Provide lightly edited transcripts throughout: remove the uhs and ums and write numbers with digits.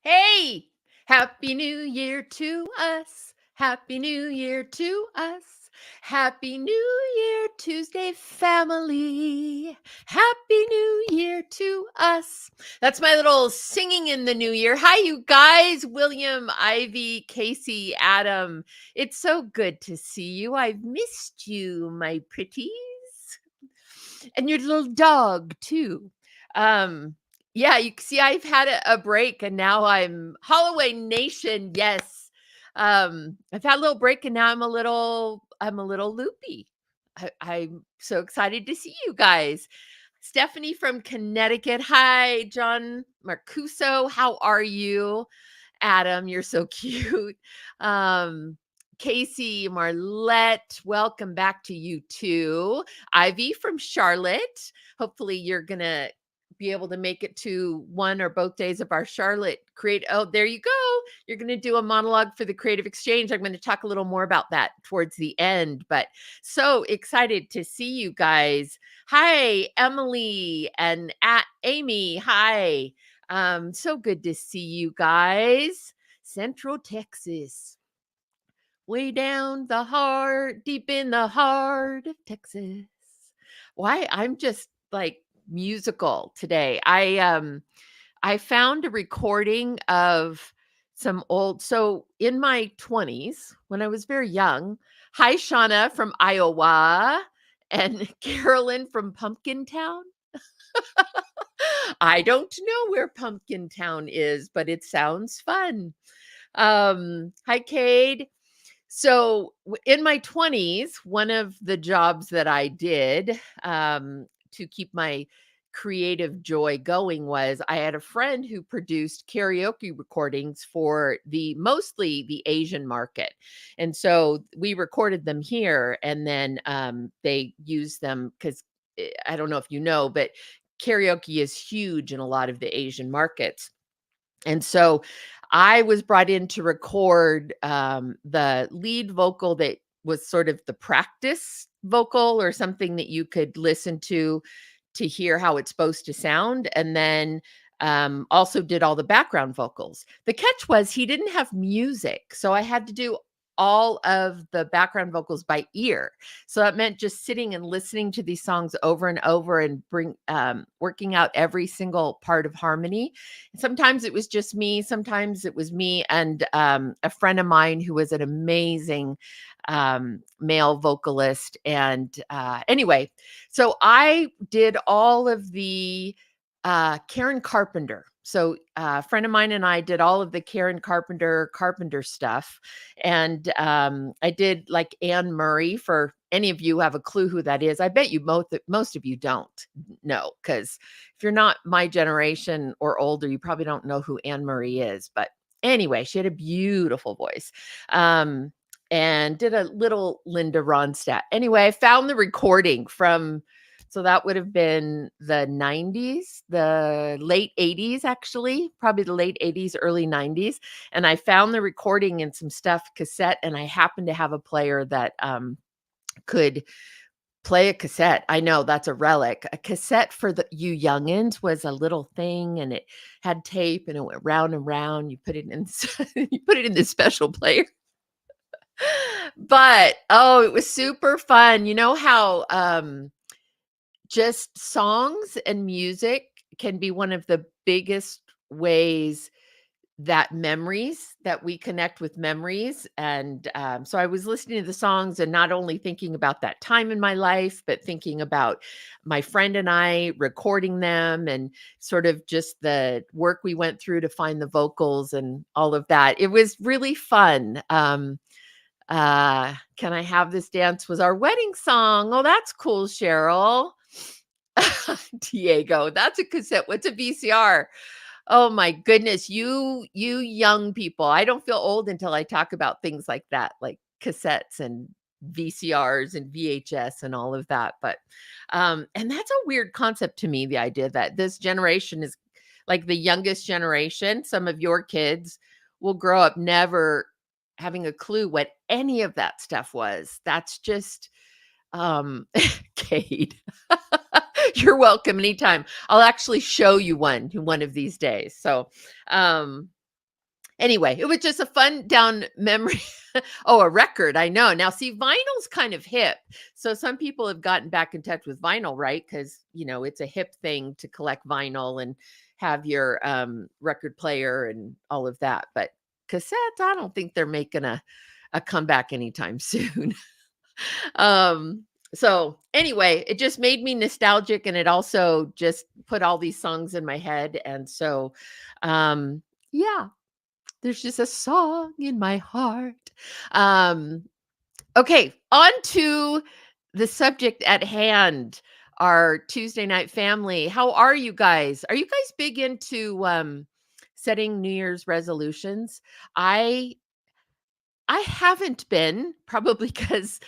Hey, Happy New Year to us. Happy New Year to us. Happy New Year, Tuesday family. Happy New Year to us. That's my little singing in the new year. Hi, you guys. William, Ivy, Casey, Adam. It's so good to see you. I've missed you, my pretties. And your little dog, too. Um, yeah, you see, I've had a break and now I'm Holloway Nation. Yes. I've had a little break and now I'm a little loopy. I'm so excited to see you guys. Stephanie from Connecticut. Hi, John Marcuso. How are you? Adam, you're so cute. Um, Casey, Marlette, welcome back to you too. Ivy from Charlotte. Hopefully, you're going to be able to make it to one or both days of our Charlotte create. Oh, there you go. You're going to do a monologue for the Creative Exchange. I'm going to talk a little more about that towards the end, but so excited to see you guys. Hi, Emily and Amy. Hi. So good to see you guys. Central Texas, way down the heart, deep in the heart of Texas. Why? I'm just like musical today. I found a recording of some old, so in my 20s, when I was very young. Hi, Shauna from Iowa and Carolyn from Pumpkin Town. I don't know where Pumpkin Town is, but it sounds fun. Hi, Cade. So in my 20s, one of the jobs that I did to keep my creative joy going was I had a friend who produced karaoke recordings for mostly the Asian market. And so we recorded them here and then they used them because I don't know if you know, but karaoke is huge in a lot of the Asian markets. And so I was brought in to record the lead vocal that was sort of the practice vocal or something that you could listen to hear how it's supposed to sound. And then also did all the background vocals. The catch was he didn't have music. So I had to do all of the background vocals by ear. So that meant just sitting and listening to these songs over and over and working out every single part of harmony. Sometimes it was just me. Sometimes it was me and a friend of mine who was an amazing male vocalist. And anyway, so I did all of the Karen Carpenter. So a friend of mine and I did all of the Karen Carpenter stuff. And I did like Anne Murray. For any of you who have a clue who that is, I bet you most of you don't know, because if you're not my generation or older, you probably don't know who Anne Murray is. But anyway, she had a beautiful voice. And did a little Linda Ronstadt. Anyway, I found the recording from, so that would have been the 90s, the late 80s, actually, probably the late 80s, early 90s. And I found the recording in some stuff cassette, and I happened to have a player that could play a cassette. I know that's a relic. A cassette for you youngins was a little thing, and it had tape, and it went round and round. You put it in, you put it in this special player. But oh, it was super fun. You know how just songs and music can be one of the biggest ways that we connect with memories. And so I was listening to the songs and not only thinking about that time in my life, but thinking about my friend and I recording them and sort of just the work we went through to find the vocals and all of that. It was really fun. Can I Have This Dance was our wedding song. Oh, that's cool, Cheryl. Diego, that's a cassette. What's a VCR? Oh my goodness, you young people. I don't feel old until I talk about things like that, like cassettes and VCRs and VHS and all of that. But and that's a weird concept to me, the idea that this generation is like the youngest generation. Some of your kids will grow up never having a clue what any of that stuff was. That's just Cade. You're welcome anytime. I'll actually show you one of these days. So, Anyway, it was just a fun down memory. Oh, a record. I know. Now, see, vinyl's kind of hip. So some people have gotten back in touch with vinyl, right? Because, it's a hip thing to collect vinyl and have your record player and all of that. But cassettes, I don't think they're making a comeback anytime soon. um, so anyway, it just made me nostalgic and it also just put all these songs in my head. And so, yeah, there's just a song in my heart. Um, okay, on to the subject at hand, our Tuesday night family. How are you guys? Are you guys big into setting New Year's resolutions? I haven't been, probably because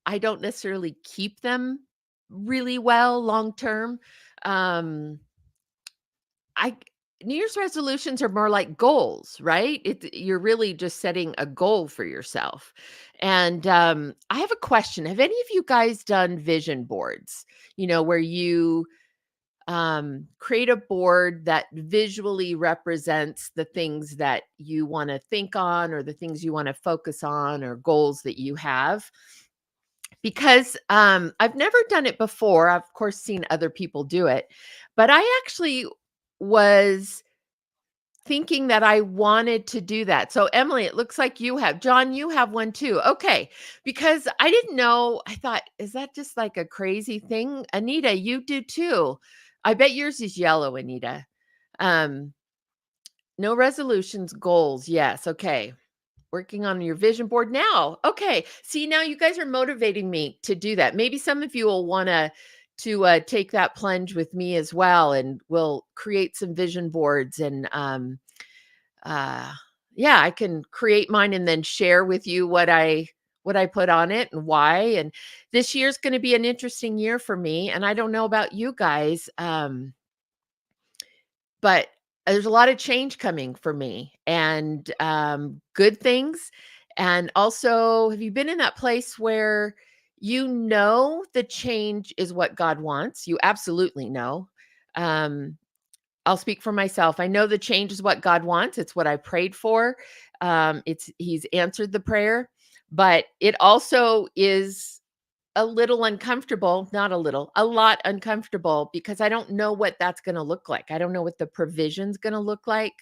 I don't necessarily keep them really well long term. Um, I New Year's resolutions are more like goals, right? You're really just setting a goal for yourself. And I have a question. Have any of you guys done vision boards? Where you create a board that visually represents the things that you want to think on or the things you want to focus on or goals that you have. Because I've never done it before. I've, of course, seen other people do it, but I actually was thinking that I wanted to do that. So, Emily, it looks like you have. John, you have one too. Okay. Because I didn't know. I thought, is that just like a crazy thing? Anita, you do too. I bet yours is yellow, Anita. Um, no resolutions, goals. Yes. Okay. Working on your vision board now. Okay. See, now you guys are motivating me to do that. Maybe some of you will want to take that plunge with me as well, and we'll create some vision boards. And uh, yeah, I can create mine and then share with you what I put on it and why. And this year's going to be an interesting year for me. And I don't know about you guys, but there's a lot of change coming for me and good things. And also, have you been in that place where the change is what God wants? You absolutely know. Um, I'll speak for myself. I know the change is what God wants. It's what I prayed for. He's answered the prayer, but it also is a little uncomfortable, not a little, a lot uncomfortable because I don't know what that's going to look like. I don't know what the provision's going to look like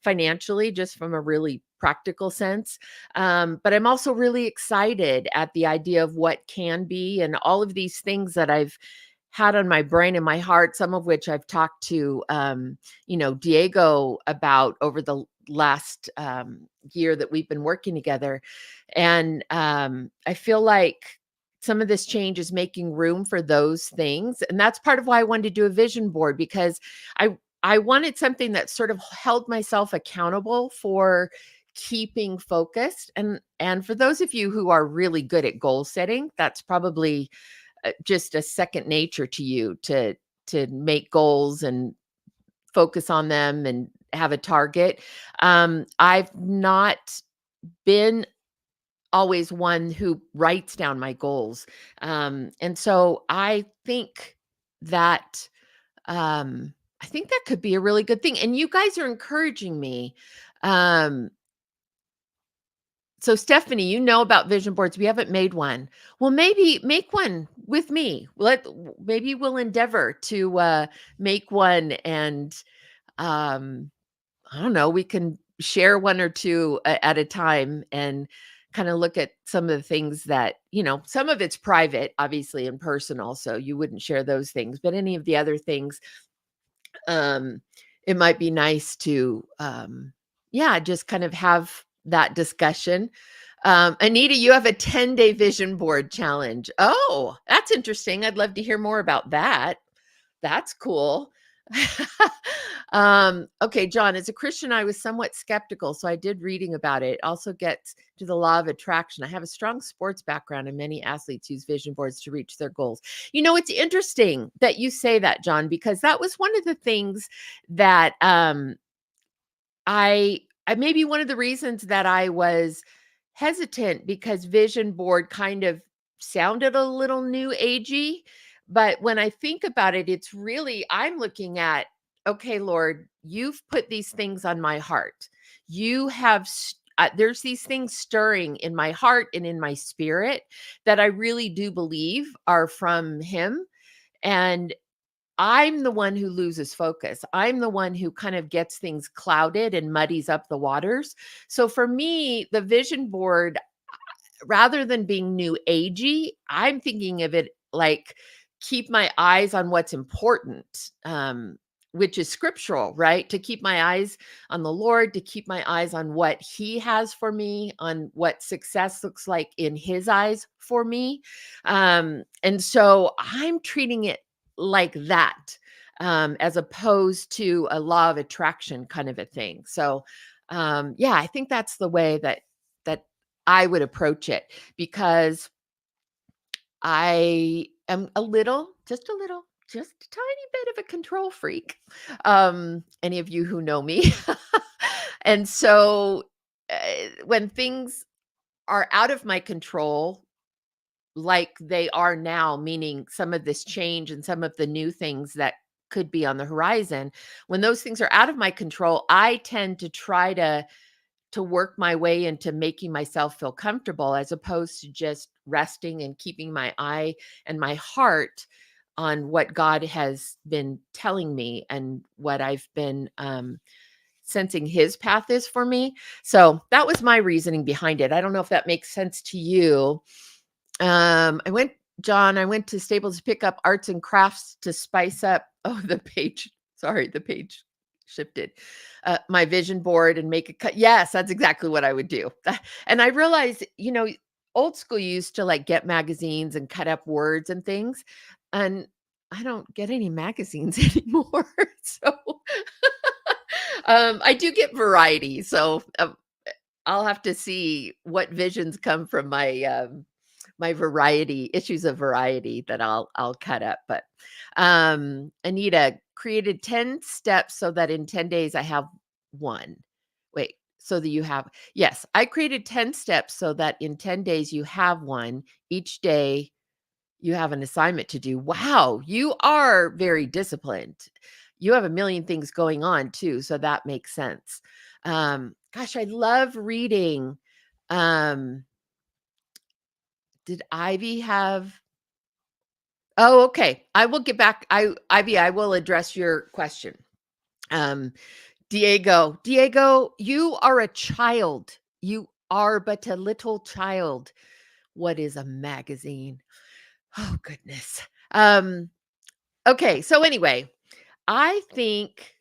financially, just from a really practical sense. But I'm also really excited at the idea of what can be and all of these things that I've had on my brain and my heart, some of which I've talked to, Diego about over the last year that we've been working together. And I feel like some of this change is making room for those things. And that's part of why I wanted to do a vision board, because I wanted something that sort of held myself accountable for keeping focused. And for those of you who are really good at goal setting, that's probably just a second nature to you to make goals and focus on them and have a target. I've not been always one who writes down my goals. And so that I think that could be a really good thing. And you guys are encouraging me. Um, so Stephanie, you know about vision boards. We haven't made one. Well, maybe make one with me. Maybe we'll endeavor to make one, and um, I don't know, we can share one or two at a time and kind of look at some of the things that, some of it's private, obviously, and personal. So you wouldn't share those things, but any of the other things, um, it might be nice to, yeah, just kind of have that discussion. Anita, you have a 10-day vision board challenge. Oh, that's interesting. I'd love to hear more about that. That's cool. Okay, John, as a Christian, I was somewhat skeptical, so I did reading about it. Also gets to the law of attraction. I have a strong sports background, and many athletes use vision boards to reach their goals. It's interesting that you say that, John, because that was one of the things that I maybe one of the reasons that I was hesitant, because vision board kind of sounded a little new agey. But when I think about it, it's really, I'm looking at, okay, Lord, you've put these things on my heart. you have there's these things stirring in my heart and in my spirit that I really do believe are from him. And I'm the one who loses focus. I'm the one who kind of gets things clouded and muddies up the waters. So for me, the vision board, rather than being new agey, I'm thinking of it like keep my eyes on what's important, which is scriptural, right? To keep my eyes on the Lord, to keep my eyes on what He has for me, on what success looks like in His eyes for me. And so I'm treating it like that, as opposed to a law of attraction kind of a thing. So, yeah, I think that's the way that I would approach it, because I am just a tiny bit of a control freak. Any of you who know me. And so when things are out of my control, like they are now, meaning some of this change and some of the new things that could be on the horizon, when those things are out of my control, I tend to try to work my way into making myself feel comfortable, as opposed to just resting and keeping my eye and my heart on what God has been telling me and what I've been sensing His path is for me. So that was my reasoning behind it. I don't know if that makes sense to you. I went to Staples to pick up arts and crafts to spice up. Oh, the page shifted. My vision board and make a cut. Yes, that's exactly what I would do. And I realized, old school used to like get magazines and cut up words and things. And I don't get any magazines anymore. So I do get variety. So I'll have to see what visions come from my variety issues of variety that I'll cut up. But Anita created 10 steps so that in 10 days I have one. Wait, so that you have, yes, I created 10 steps so that in 10 days you have one. Each day you have an assignment to do. Wow, you are very disciplined. You have a million things going on too, so that makes sense. Gosh, I love reading. Um, did Ivy have Oh, okay. I will get back. Ivy, I will address your question. Um, Diego, you are a child. You are but a little child. What is a magazine? Oh, goodness. Okay. So anyway, I think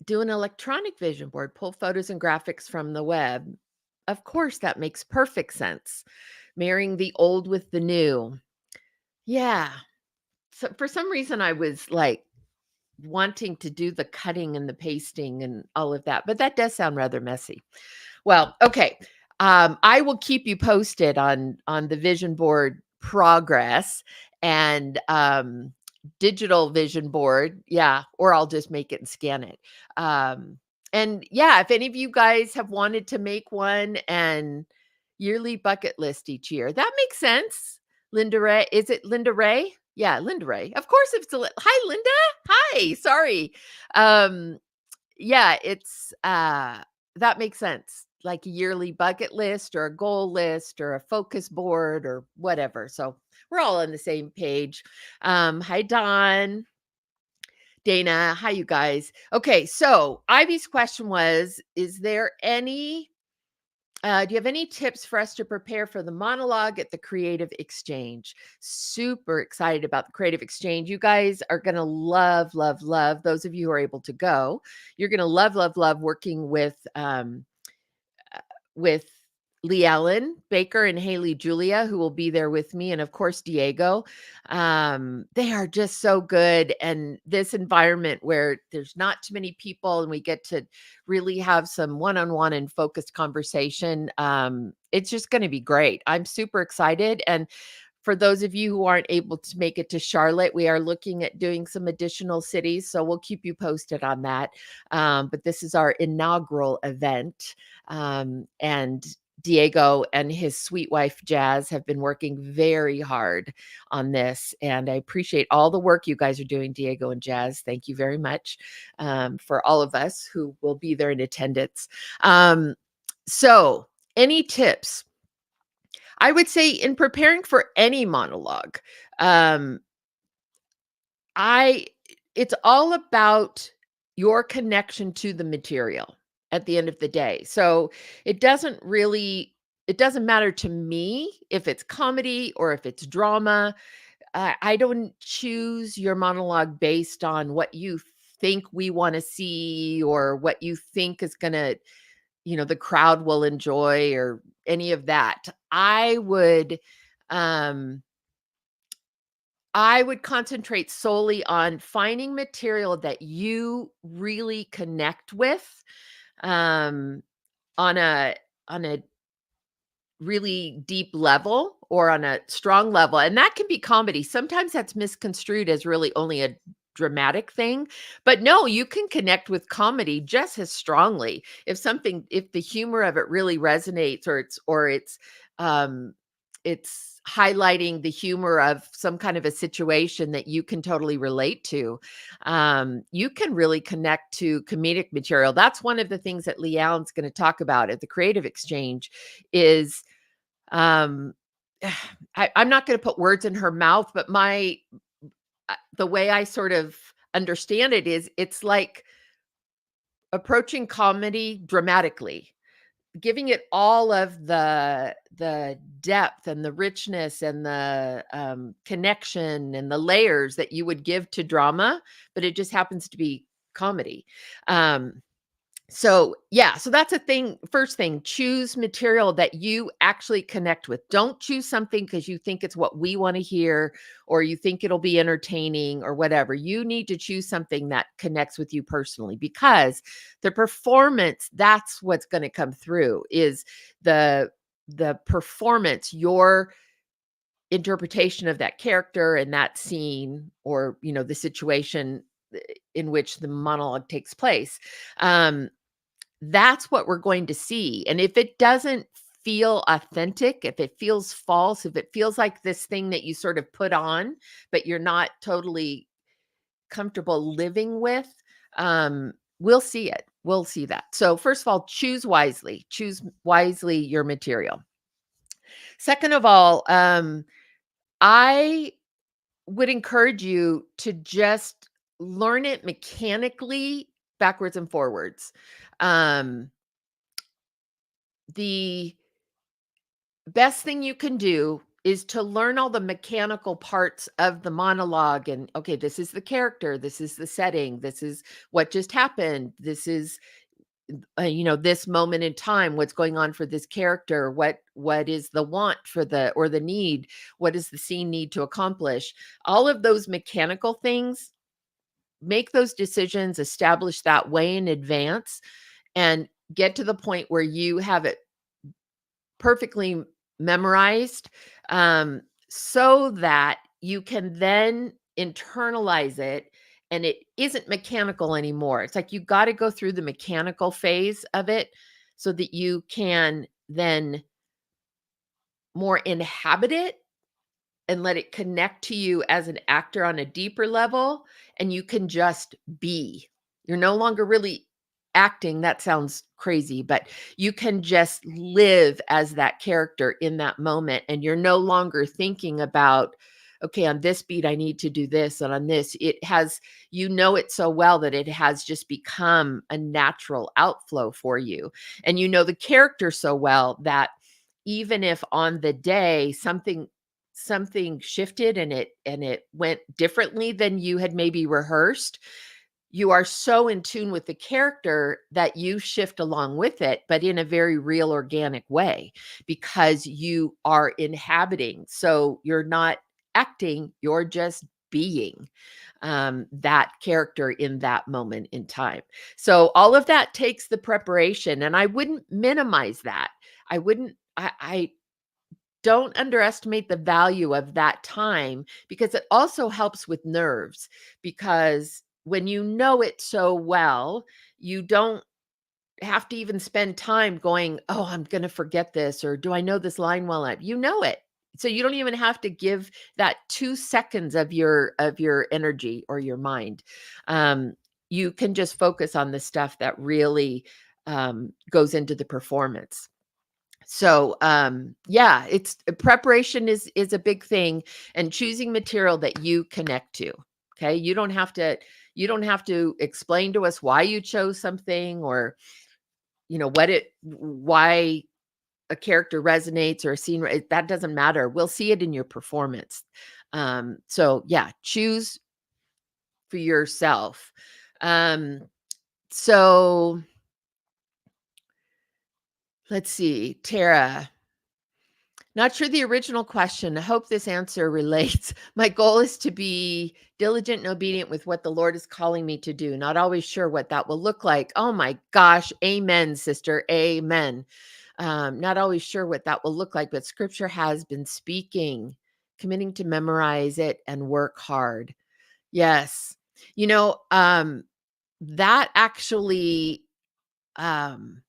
do an electronic vision board, pull photos and graphics from the web. Of course, that makes perfect sense. Marrying the old with the new. Yeah. So for some reason, I was like wanting to do the cutting and the pasting and all of that, but that does sound rather messy. Well, okay. I will keep you posted on the vision board progress and digital vision board. Yeah, or I'll just make it and scan it. And yeah, if any of you guys have wanted to make one and yearly bucket list each year, that makes sense. Linda Ray, is it Linda Ray? Yeah, Linda Ray. Of course, if it's hi, Linda. Hi. Sorry. Um, yeah, it's that makes sense. Like a yearly bucket list or a goal list or a focus board or whatever. So we're all on the same page. Hi, Don. Dana, hi, you guys. Okay, so Ivy's question was, is there any do you have any tips for us to prepare for the monologue at the Creative Exchange? Super excited about the Creative Exchange. You guys are going to love, love, love. Those of you who are able to go, you're going to love, love, love working with Lee Ellen Baker and Haley Julia, who will be there with me, and of course Diego. They are just so good, and this environment where there's not too many people, and we get to really have some one-on-one and focused conversation. It's just going to be great. I'm super excited, and for those of you who aren't able to make it to Charlotte, we are looking at doing some additional cities, so we'll keep you posted on that. But this is our inaugural event, and Diego and his sweet wife, Jazz, have been working very hard on this. And I appreciate all the work you guys are doing, Diego and Jazz. Thank you very much for all of us who will be there in attendance. So, any tips? I would say in preparing for any monologue, um, I it's all about your connection to the material at the end of the day. So it doesn't matter to me if it's comedy or if it's drama. I don't choose your monologue based on what you think we want to see or what you think is going to, the crowd will enjoy or any of that. Um I would concentrate solely on finding material that you really connect with, um, on a really deep level or on a strong level, and that can be comedy. Sometimes that's misconstrued as really only a dramatic thing, but no, you can connect with comedy just as strongly. If the humor of it really resonates um it's highlighting the humor of some kind of a situation that you can totally relate to. You can really connect to comedic material. That's one of the things that Lee Allen's going to talk about at the Creative Exchange is um, I'm not going to put words in her mouth, but the way I sort of understand it is it's like approaching comedy dramatically, giving it all of the depth and the richness and the connection and the layers that you would give to drama, but it just happens to be comedy. So, yeah, so that's a thing. First thing, choose material that you actually connect with. Don't choose something because you think it's what we want to hear or you think it'll be entertaining or whatever. You need to choose something that connects with you personally because the performance, that's what's going to come through is the performance, your interpretation of that character and that scene or, the situation in which the monologue takes place. That's what we're going to see. And if it doesn't feel authentic, if it feels false, if it feels like this thing that you sort of put on, but you're not totally comfortable living with, we'll see it. We'll see that. So, first of all, choose wisely your material. Second of all, I would encourage you to just learn it mechanically backwards and forwards. Um, the best thing you can do is to learn all the mechanical parts of the monologue and okay, this is the character, this is the setting, this is what just happened, this is this moment in time, what's going on for this character, what is the want for the or the need, what does the scene need to accomplish, all of those mechanical things. Make those decisions, establish that way in advance, and get to the point where you have it perfectly memorized, so that you can then internalize it and it isn't mechanical anymore. It's like you got to go through the mechanical phase of it so that you can then more inhabit it and let it connect to you as an actor on a deeper level, and you can just be. You're no longer really acting. That sounds crazy, but you can just live as that character in that moment, and you're no longer thinking about, okay, on this beat I need to do this, and on this it has, it so well that it has just become a natural outflow for you. And the character so well that even if on the day something shifted and it went differently than you had maybe rehearsed, you are so in tune with the character that you shift along with it, but in a very real organic way because you are inhabiting. So you're not acting, you're just being that character in that moment in time. So all of that takes the preparation, and I wouldn't minimize that. I wouldn't I don't underestimate the value of that time because it also helps with nerves, because when you know it so well, you don't have to even spend time going, "Oh, I'm gonna forget this," or "Do I know this line well enough?" You know it. So you don't even have to give that 2 seconds of your energy or your mind. Um, you can just focus on the stuff that really, goes into the performance. So, yeah, it's preparation is a big thing, and choosing material that you connect to. Okay, you don't have to explain to us why you chose something, or why a character resonates or a scene. That doesn't matter. We'll see it in your performance. So yeah, choose for yourself. Um, so let's see, Tara. Not sure the original question. I hope this answer relates. My goal is to be diligent and obedient with what the Lord is calling me to do. Not always sure what that will look like. Oh my gosh. Amen, sister. Amen. Not always sure what that will look like, but scripture has been speaking, committing to memorize it and work hard. Yes. That actually, um,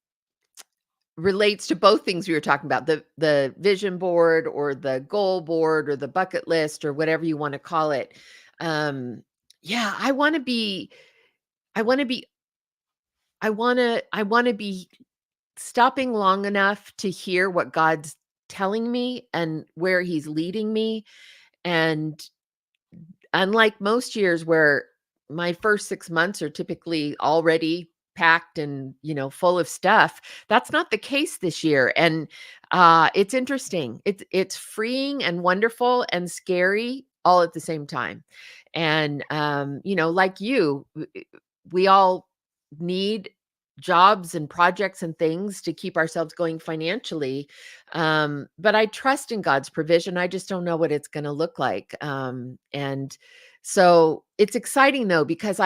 relates to both things we were talking about, the vision board or the goal board or the bucket list or whatever you want to call it. Yeah, I want to be I want to be stopping long enough to hear what God's telling me and where he's leading me. And unlike most years where my first 6 months are typically already packed and, full of stuff, that's not the case this year, and, it's interesting. It's freeing and wonderful and scary all at the same time, and, like you, we all need jobs and projects and things to keep ourselves going financially, but I trust in God's provision. I just don't know what it's gonna look like, and so it's exciting though, because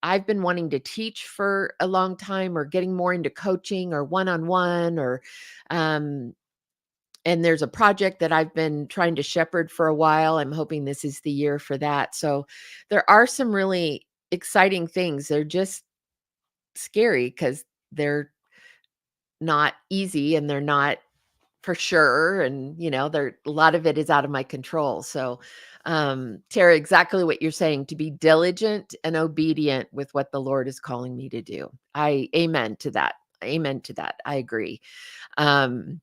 I've been wanting to teach for a long time, or getting more into coaching or one-on-one, or um and there's a project that I've been trying to shepherd for a while. I'm hoping this is the year for that. So there are some really exciting things. They're just scary because they're not easy, and they're not for sure, and, there a lot of it is out of my control. So, Tara, exactly what you're saying, to be diligent and obedient with what the Lord is calling me to do. I amen to that. Amen to that. I agree. Um,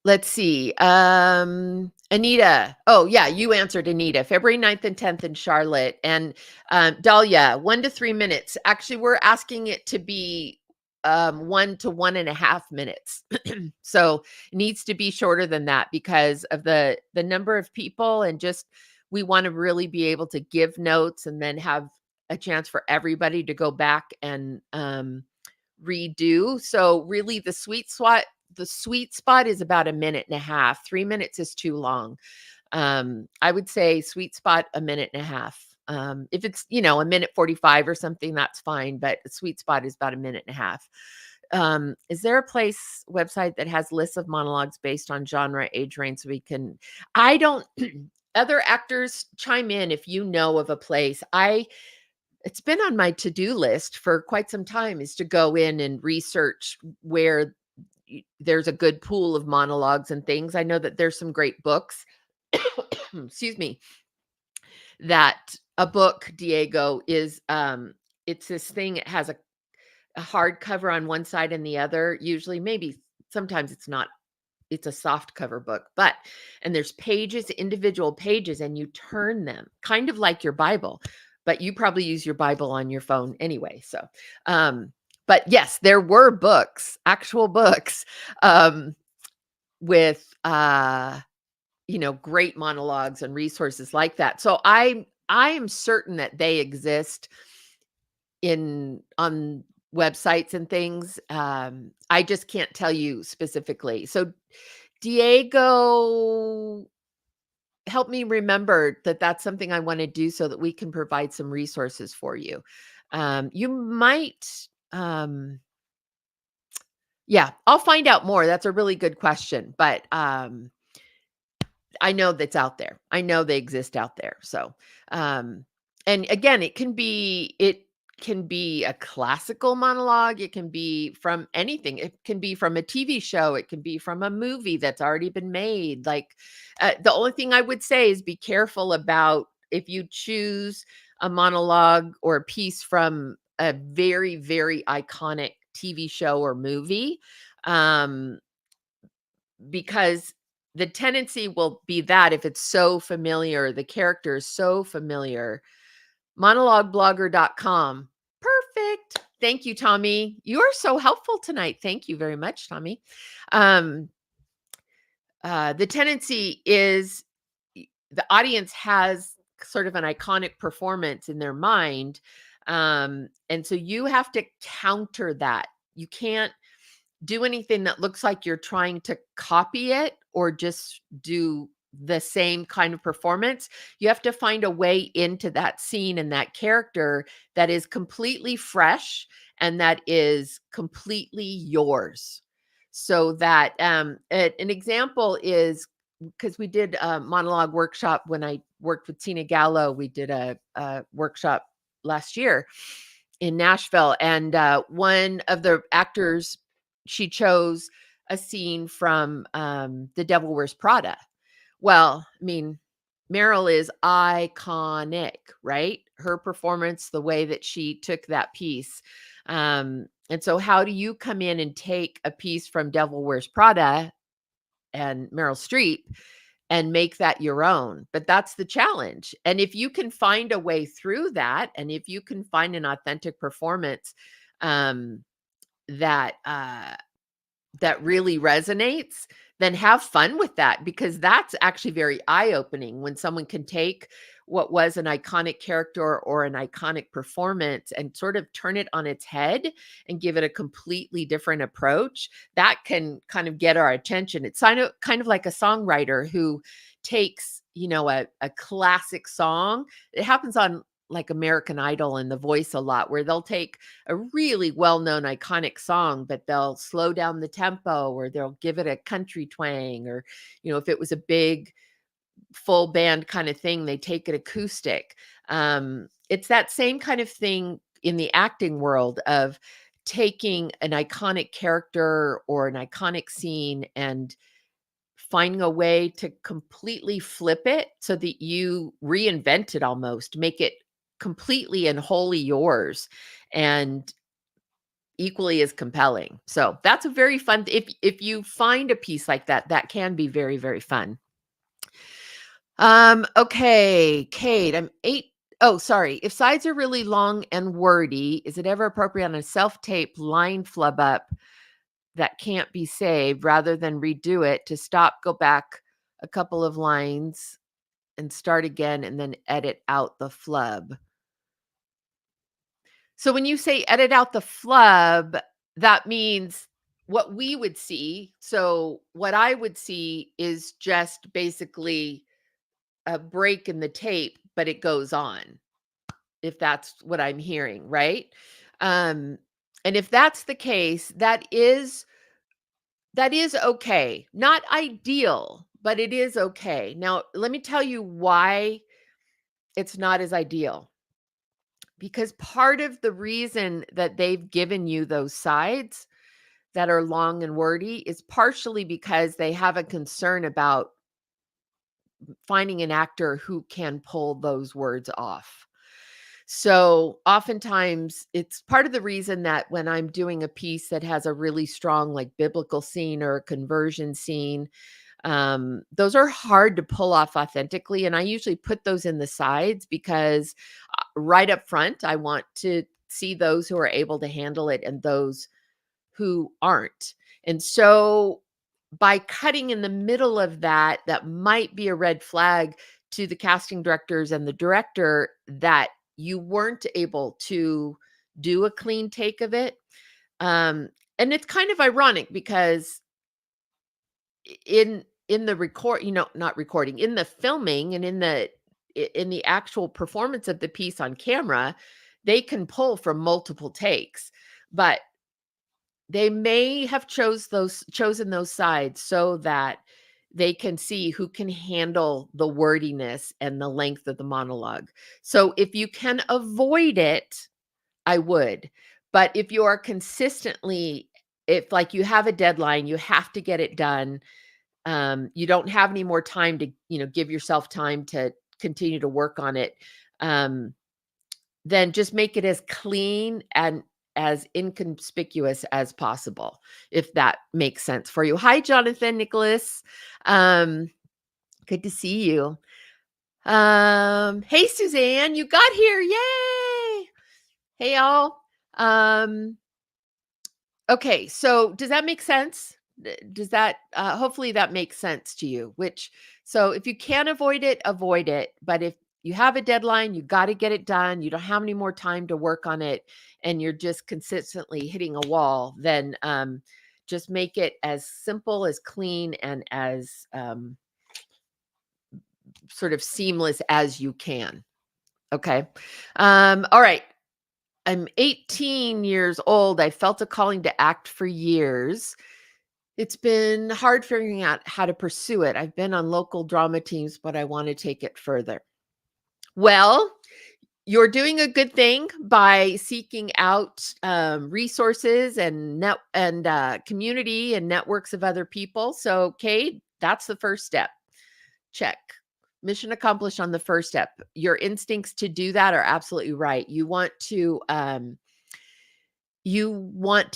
let's see. Anita. Oh, yeah, you answered, Anita. February 9th and 10th in Charlotte. And Dahlia, 1 to 3 minutes. Actually, we're asking it to be 1 to 1.5 minutes. So it needs to be shorter than that because of the number of people, and just we want to really be able to give notes and then have a chance for everybody to go back and redo. So really the sweet spot is about 1.5 minutes. 3 minutes is too long. I would say sweet spot 1.5 minutes. If it's, 1 minute 45 or something, that's fine. But the sweet spot is about 1.5 minutes. Is there a website that has lists of monologues based on genre, age range, so we can, I don't, other actors chime in if you know of a place. It's been on my to-do list for quite some time, is to go in and research where there's a good pool of monologues and things. I know that there's some great books, excuse me, that a book, Diego, is it's this thing. It has a hardcover on one side and the other. Usually, maybe sometimes it's not. It's a soft cover book, and there's pages, individual pages, and you turn them kind of like your Bible, but you probably use your Bible on your phone anyway. So, but yes, there were books, actual books, um, with great monologues and resources like that. So I am certain that they exist in on websites and things. I just can't tell you specifically. So Diego, help me remember that that's something I want to do so that we can provide some resources for you. You might, yeah, I'll find out more. That's a really good question, but I know that's out there. I know they exist out there. So, and again, it can be a classical monologue. It can be from anything. It can be from a TV show. It can be from a movie that's already been made. Like, the only thing I would say is be careful about if you choose a monologue or a piece from a very, very iconic TV show or movie, um, because the tendency will be that if it's so familiar, the character is so familiar. Monologueblogger.com. Perfect. Thank you, Tommy. You are so helpful tonight. Thank you very much, Tommy. Um, the tendency is the audience has sort of an iconic performance in their mind. And so you have to counter that. You can't do anything that looks like you're trying to copy it or just do the same kind of performance. You have to find a way into that scene and that character that is completely fresh and that is completely yours. So that an example is because we did a monologue workshop when I worked with Tina Gallo. We did a workshop last year in Nashville, and one of the actors, she chose a scene from The Devil Wears Prada. Well, I mean, Meryl is iconic, right? Her performance, the way that she took that piece. And so how do you come in and take a piece from Devil Wears Prada and Meryl Streep and make that your own? But that's the challenge. And if you can find a way through that, and if you can find an authentic performance um, that that really resonates, then have fun with that, because that's actually very eye-opening when someone can take what was an iconic character or an iconic performance and sort of turn it on its head and give it a completely different approach. That can kind of get our attention. It's kind of like a songwriter who takes, a classic song. It happens on like American Idol and The Voice a lot, where they'll take a really well-known iconic song, but they'll slow down the tempo or they'll give it a country twang, or, if it was a big full band kind of thing, they take it acoustic. It's that same kind of thing in the acting world of taking an iconic character or an iconic scene and finding a way to completely flip it so that you reinvent it, almost make it completely and wholly yours and equally as compelling. So that's a very fun, if you find a piece like that, that can be very, very fun. Okay, Kate, I'm 8. Oh, sorry. If sides are really long and wordy, is it ever appropriate on a self-tape line flub up that can't be saved rather than redo it to stop, go back a couple of lines and start again and then edit out the flub? So when you say edit out the flub, that means what we would see. So what I would see is just basically a break in the tape, but it goes on, if that's what I'm hearing, right? Um, and if that's the case, that is okay. Not ideal, but it is okay. Now, let me tell you why it's not as ideal. Because part of the reason that they've given you those sides that are long and wordy is partially because they have a concern about finding an actor who can pull those words off. So oftentimes it's part of the reason that when I'm doing a piece that has a really strong like biblical scene or a conversion scene, those are hard to pull off authentically. And I usually put those in the sides because right up front, I want to see those who are able to handle it and those who aren't. And so by cutting in the middle of that, that might be a red flag to the casting directors and the director that you weren't able to do a clean take of it. And it's kind of ironic because in the record, not recording, in the filming and in the actual performance of the piece on camera, they can pull from multiple takes, but they may have chosen those sides so that they can see who can handle the wordiness and the length of the monologue. So if you can avoid it, I would. But if you are consistently, if like you have a deadline, you have to get it done. You don't have any more time to, give yourself time to continue to work on it. Um, then just make it as clean and as inconspicuous as possible, if that makes sense for you. Hi, Jonathan Nicholas. Um, Good to see you. Hey, Suzanne, you got here. Yay. Hey, y'all. Um, okay. So does that make sense? Does that, hopefully that makes sense to you, so if you can avoid it. But if you have a deadline, you got to get it done. You don't have any more time to work on it and you're just consistently hitting a wall, then, just make it as simple, as clean, and as, sort of seamless as you can. Okay. All right. I'm 18 years old. I felt a calling to act for years. It's been hard figuring out how to pursue it. I've been on local drama teams, but I want to take it further. Well, you're doing a good thing by seeking out resources and community and networks of other people. So, Kate, that's the first step. Check. Mission accomplished on the first step. Your instincts to do that are absolutely right. You want to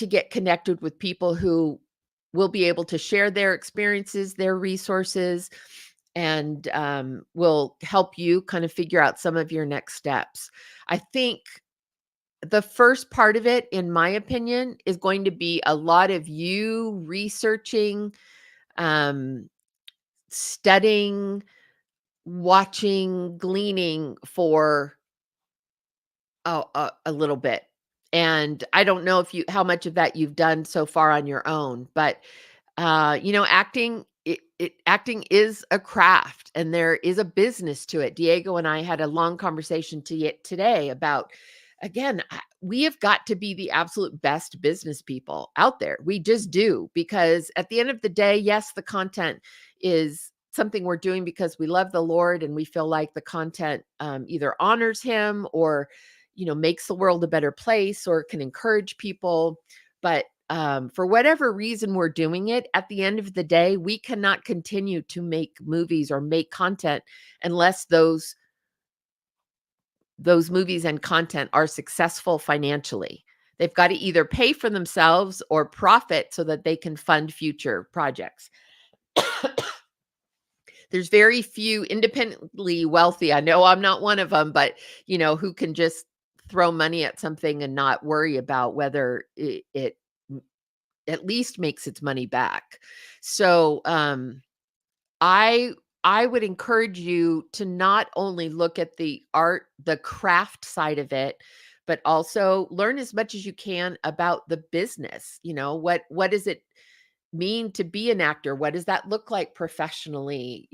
get connected with people who will be able to share their experiences, their resources, and will help you kind of figure out some of your next steps. I think the first part of it, in my opinion, is going to be a lot of you researching, um, studying, watching, gleaning for a little bit. And I don't know how much of that you've done so far on your own, but acting is a craft and there is a business to it. Diego and I had a long conversation today about, again, we have got to be the absolute best business people out there. We just do, because at the end of the day, yes, the content is something we're doing because we love the Lord and we feel like the content either honors him or, makes the world a better place or can encourage people. But for whatever reason we're doing it, at the end of the day, we cannot continue to make movies or make content unless those movies and content are successful financially. They've got to either pay for themselves or profit so that they can fund future projects. There's very few independently wealthy, I know I'm not one of them, but, who can just throw money at something and not worry about whether it at least makes its money back. So, I would encourage you to not only look at the art, the craft side of it, but also learn as much as you can about the business. What does it mean to be an actor? What does that look like professionally?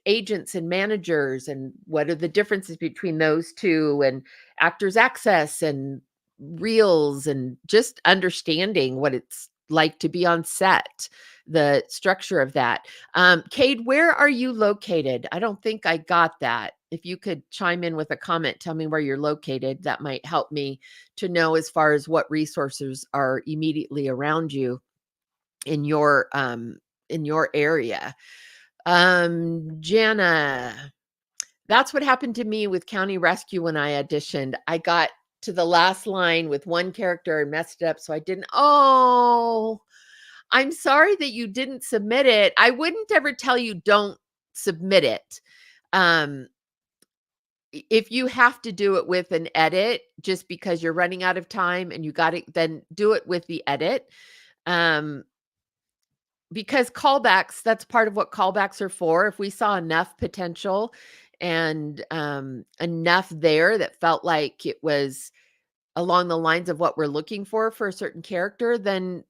Agents and managers, and what are the differences between those two, and actors access and reels, and just understanding what it's like to be on set, the structure of that. Cade, where are you located? I don't think I got that. If you could chime in with a comment, tell me where you're located. That might help me to know as far as what resources are immediately around you in your area. Jana, that's what happened to me with County Rescue when I auditioned. I got to the last line with one character and messed it up, so I didn't. Oh, I'm sorry that you didn't submit it. I wouldn't ever tell you don't submit it. If you have to do it with an edit just because you're running out of time and you got it, then do it with the edit. Because callbacks, that's part of what callbacks are for. If we saw enough potential and enough there that felt like it was along the lines of what we're looking for a certain character, then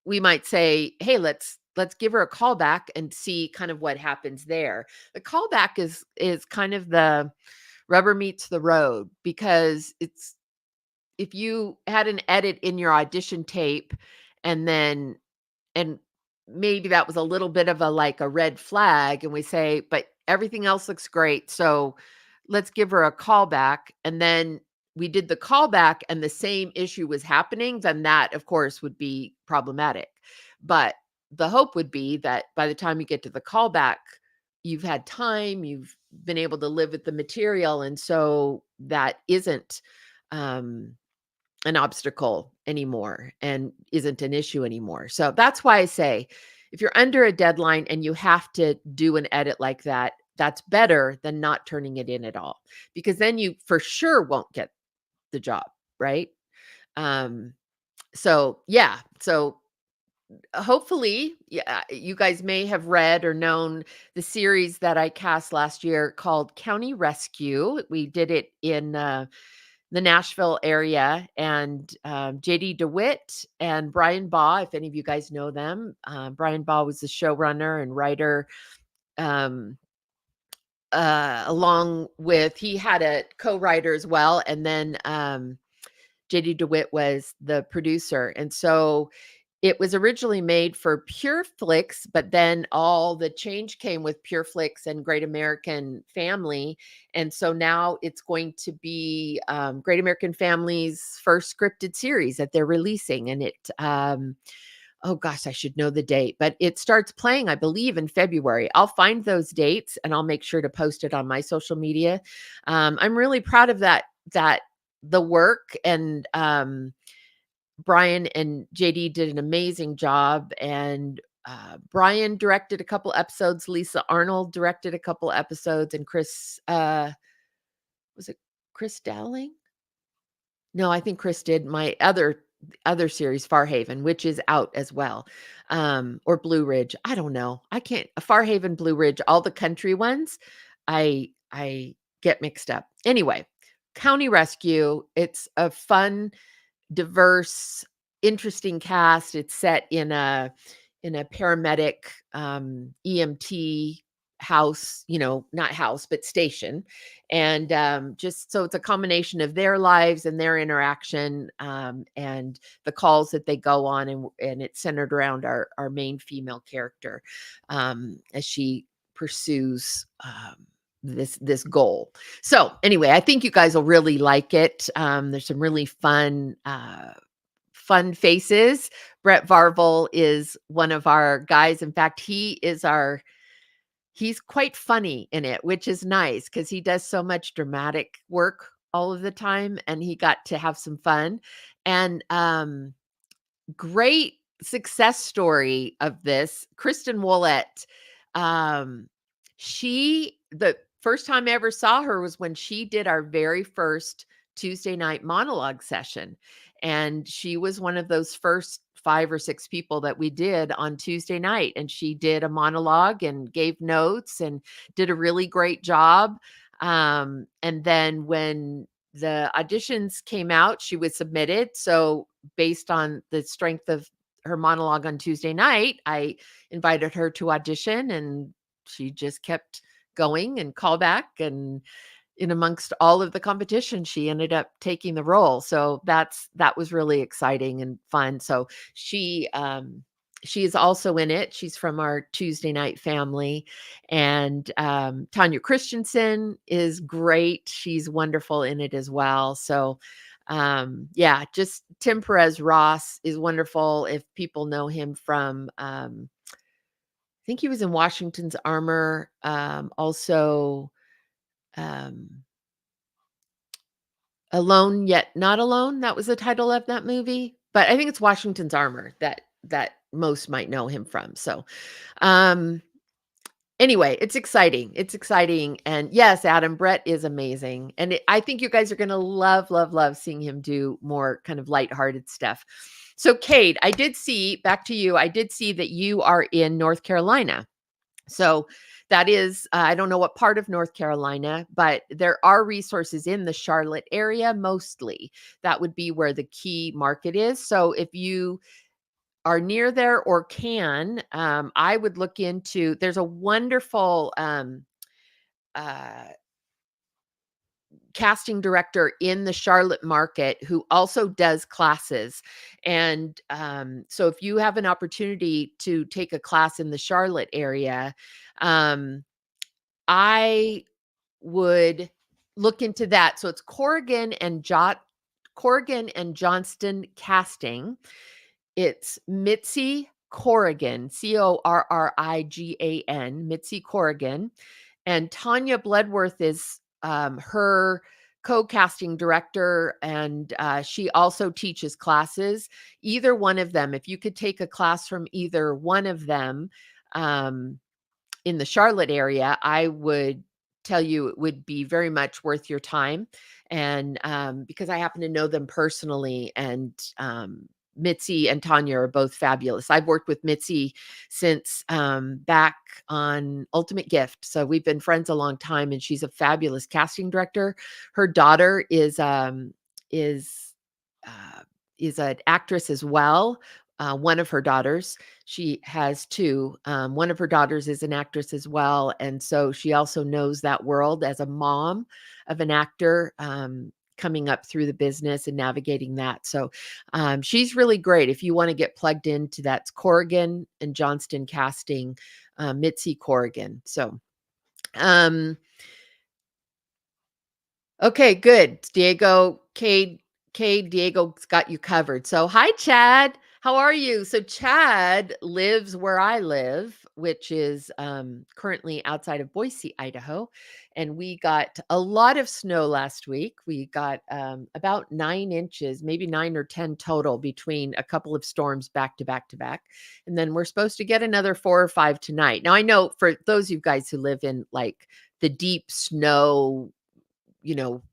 we might say, hey, let's give her a callback and see kind of what happens there. The callback is kind of the rubber meets the road, because it's, if you had an edit in your audition tape and maybe that was a little bit of a red flag, and we say, but everything else looks great, so let's give her a call back. And then we did the callback and the same issue was happening, then that, of course, would be problematic. But the hope would be that by the time you get to the callback, you've had time, you've been able to live with the material, and so that isn't um, an obstacle anymore and isn't an issue anymore. So that's why I say if you're under a deadline and you have to do an edit like that, that's better than not turning it in at all, because then you for sure won't get the job, right? Um, so yeah, so hopefully, yeah, you guys may have read or known the series that I cast last year called County Rescue. We did it in the Nashville area, and JD DeWitt and Brian Baugh, if any of you guys know them. Brian Baugh was the showrunner and writer. Um, Along with, he had a co-writer as well, and then JD DeWitt was the producer. And so it was originally made for PureFlix, but then all the change came with PureFlix and Great American Family. And so now it's going to be Great American Family's first scripted series that they're releasing. And oh gosh, I should know the date, but it starts playing, I believe, in February. I'll find those dates and I'll make sure to post it on my social media. I'm really proud of that the work, and Brian and JD did an amazing job, and Brian directed a couple episodes, Lisa Arnold directed a couple episodes, and Chris was it Chris Dowling? No, I think Chris did my other series, Farhaven, which is out as well. Or Blue Ridge. I don't know. I can't Farhaven, Blue Ridge, all the country ones. I get mixed up. Anyway, County Rescue, it's a fun, diverse, interesting cast. It's set in a paramedic EMT house, not house, but station. And just so it's a combination of their lives and their interaction, and the calls that they go on, and it's centered around our main female character as she pursues this goal. So anyway, I think you guys will really like it. There's some really fun faces. Brett Varvel is one of our guys. In fact, he's quite funny in it, which is nice because he does so much dramatic work all of the time, and he got to have some fun. And great success story of this, Kristen Willett. The first time I ever saw her was when she did our very first Tuesday night monologue session. And she was one of those first 5 or 6 people that we did on Tuesday night. And she did a monologue and gave notes and did a really great job. And then when the auditions came out, she was submitted. So based on the strength of her monologue on Tuesday night, I invited her to audition, and she just kept going and call back, and in amongst all of the competition, she ended up taking the role. So that was really exciting and fun. So she is also in it. She's from our Tuesday night family. And Tanya Christensen is great. She's wonderful in it as well. So yeah, just Tim Perez Ross is wonderful. If people know him from I think he was in Washington's Armor. Also Alone Yet Not Alone. That was the title of that movie. But I think it's Washington's Armor that most might know him from. So anyway, it's exciting. It's exciting. And yes, Adam, Brett is amazing. And I think you guys are going to love, love, love seeing him do more kind of lighthearted stuff. So Cade, back to you. I did see that you are in North Carolina. So that is, I don't know what part of North Carolina, but there are resources in the Charlotte area mostly. That would be where the key market is. So if you are near there or can, I would look into, there's a wonderful casting director in the Charlotte market who also does classes. And so if you have an opportunity to take a class in the Charlotte area, I would look into that. So it's Corrigan and Johnston Casting. It's Mitzi Corrigan, Corrigan, Mitzi Corrigan. And Tanya Bloodworth is her co-casting director, and she also teaches classes. Either one of them, if you could take a class from either one of them in the Charlotte area, I would tell you it would be very much worth your time. And because I happen to know them personally, and Mitzi and Tanya are both fabulous. I've worked with Mitzi since back on Ultimate Gift. So we've been friends a long time, and she's a fabulous casting director. Her daughter is uh, is an actress as well. One of her daughters, she has two. One of her daughters is an actress as well, and so she also knows that world as a mom of an actor. Coming up through the business and navigating that. So she's really great. If you want to get plugged into that's Corrigan and Johnston Casting, Mitzi Corrigan. So, okay, good. Diego's got you covered. So, hi, Chad. How are you? So, Chad lives where I live, which is currently outside of Boise, Idaho. And we got a lot of snow last week. We got about 9 inches, maybe 9 or 10 total between a couple of storms back to back to back. And then we're supposed to get another 4 or 5 tonight. Now, I know for those of you guys who live in like the deep snow,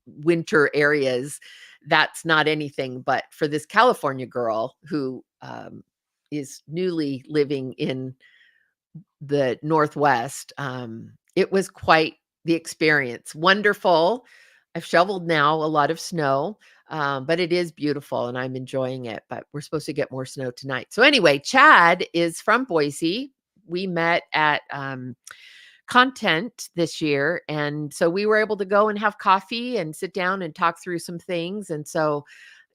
winter areas, that's not anything. But for this California girl who is newly living in the Northwest, it was quite the experience. Wonderful. I've shoveled now a lot of snow, but it is beautiful and I'm enjoying it. But we're supposed to get more snow tonight. So anyway, Chad is from Boise. We met at Content this year, and so we were able to go and have coffee and sit down and talk through some things. And so,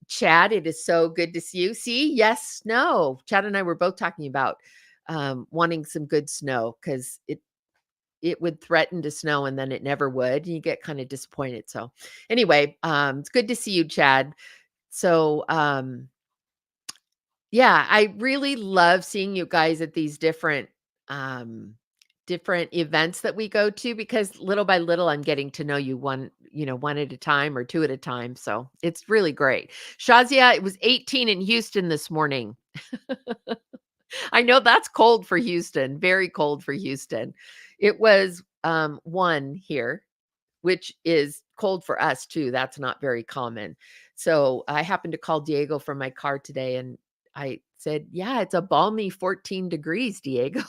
Chad, it is so good to see you. See, yes, snow. Chad and I were both talking about wanting some good snow because it would threaten to snow and then it never would. And you get kind of disappointed. So anyway, it's good to see you, Chad. So yeah, I really love seeing you guys at these different events that we go to, because little by little I'm getting to know you one at a time or two at a time. So it's really great. Shazia, it was 18 in Houston this morning. I know that's cold for Houston, very cold for Houston. It was 1 here, which is cold for us too. That's not very common. So I happened to call Diego from my car today, and I said, yeah, it's a balmy 14 degrees, Diego.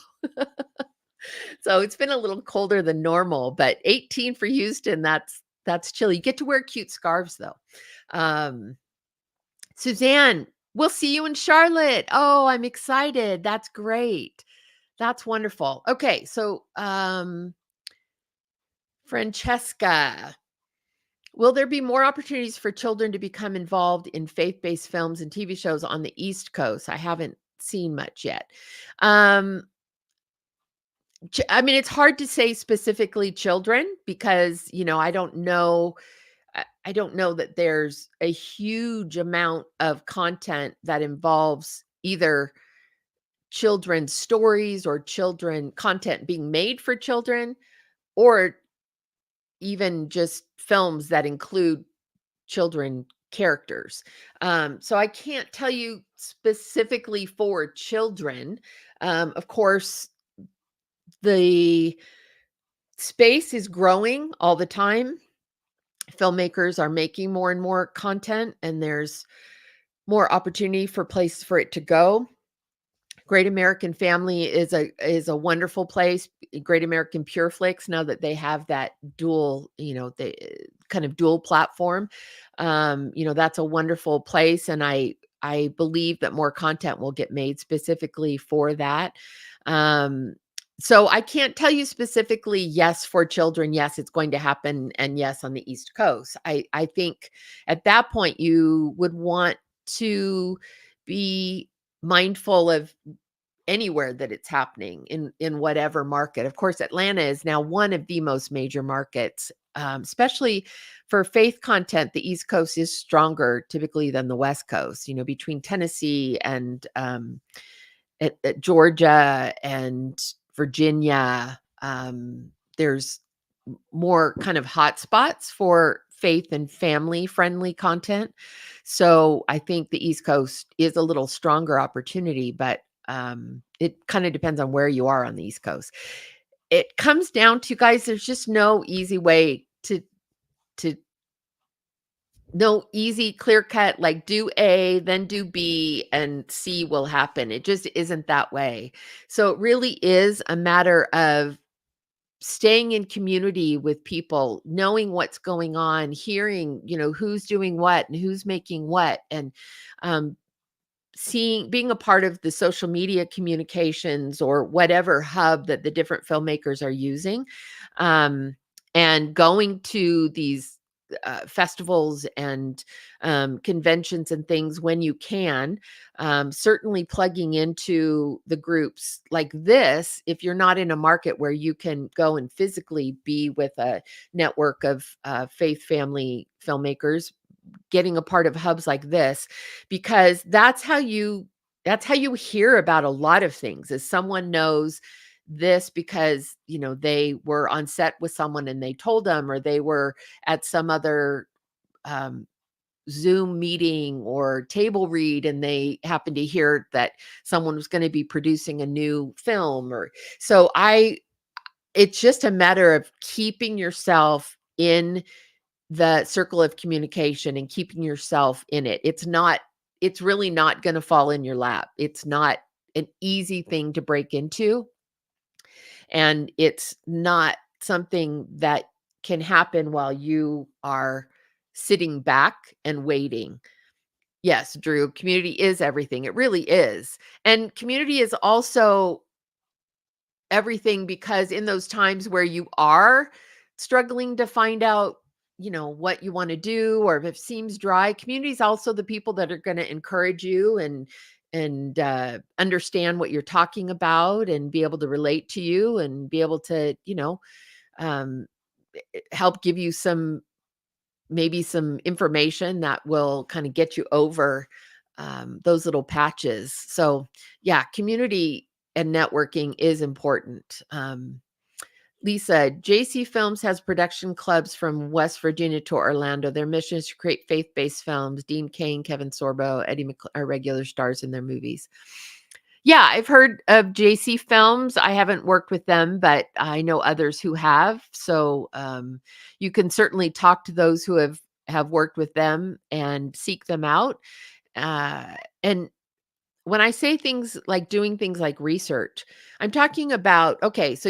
So it's been a little colder than normal, but 18 for Houston, that's chilly. You get to wear cute scarves though. Um, Suzanne, we'll see you in Charlotte. Oh, I'm excited. That's great. That's wonderful. Okay, so Francesca, will there be more opportunities for children to become involved in faith-based films and TV shows on the East Coast? I haven't seen much yet. I mean, it's hard to say specifically children because, I don't know. I don't know that there's a huge amount of content that involves either children's stories or children content being made for children, or even just films that include children characters. So I can't tell you specifically for children. Of course, the space is growing all the time. Filmmakers are making more and more content, and there's more opportunity for places for it to go. Great American Family is a wonderful place. Great American Pure Flix, now that they have that dual, the kind of dual platform, that's a wonderful place, and I believe that more content will get made specifically for that. So I can't tell you specifically, yes, for children, yes, it's going to happen, and yes, on the East Coast. I think at that point you would want to be mindful of anywhere that it's happening in whatever market. Of course, Atlanta is now one of the most major markets especially for faith content, the East Coast is stronger typically than the West Coast. Between Tennessee and at Georgia and Virginia, there's more kind of hotspots for faith and family friendly content. So I think the East Coast is a little stronger opportunity, but it kind of depends on where you are on the East Coast. It comes down to, guys, there's just no easy way to no easy clear cut, like do A, then do B, and C will happen. It just isn't that way. So it really is a matter of staying in community with people, knowing what's going on, hearing, who's doing what and who's making what, and um, being a part of the social media communications or whatever hub that the different filmmakers are using, um, and going to these festivals and conventions and things when you can. Certainly plugging into the groups like this, if you're not in a market where you can go and physically be with a network of faith family filmmakers, getting a part of hubs like this, because that's how you hear about a lot of things, is someone knows this because they were on set with someone and they told them, or they were at some other um, Zoom meeting or table read and they happened to hear that someone was going to be producing a new film. Or so I It's just a matter of keeping yourself in the circle of communication and keeping yourself in it. It's really not going to fall in your lap. It's not an easy thing to break into. And it's not something that can happen while you are sitting back and waiting. Yes, Drew, community is everything. It really is. And community is also everything, because in those times where you are struggling to find out, what you want to do, or if it seems dry, community is also the people that are going to encourage you and understand what you're talking about and be able to relate to you and be able to, um, help give you maybe some information that will kind of get you over those little patches. So, yeah, community and networking is important. Lisa, JC Films has production clubs from West Virginia to Orlando. Their mission is to create faith-based films. Dean Cain, Kevin Sorbo, Eddie are regular stars in their movies. Yeah, I've heard of JC Films. I haven't worked with them, but I know others who have. So you can certainly talk to those who have worked with them and seek them out. And when I say things like doing things like research, I'm talking about, okay, so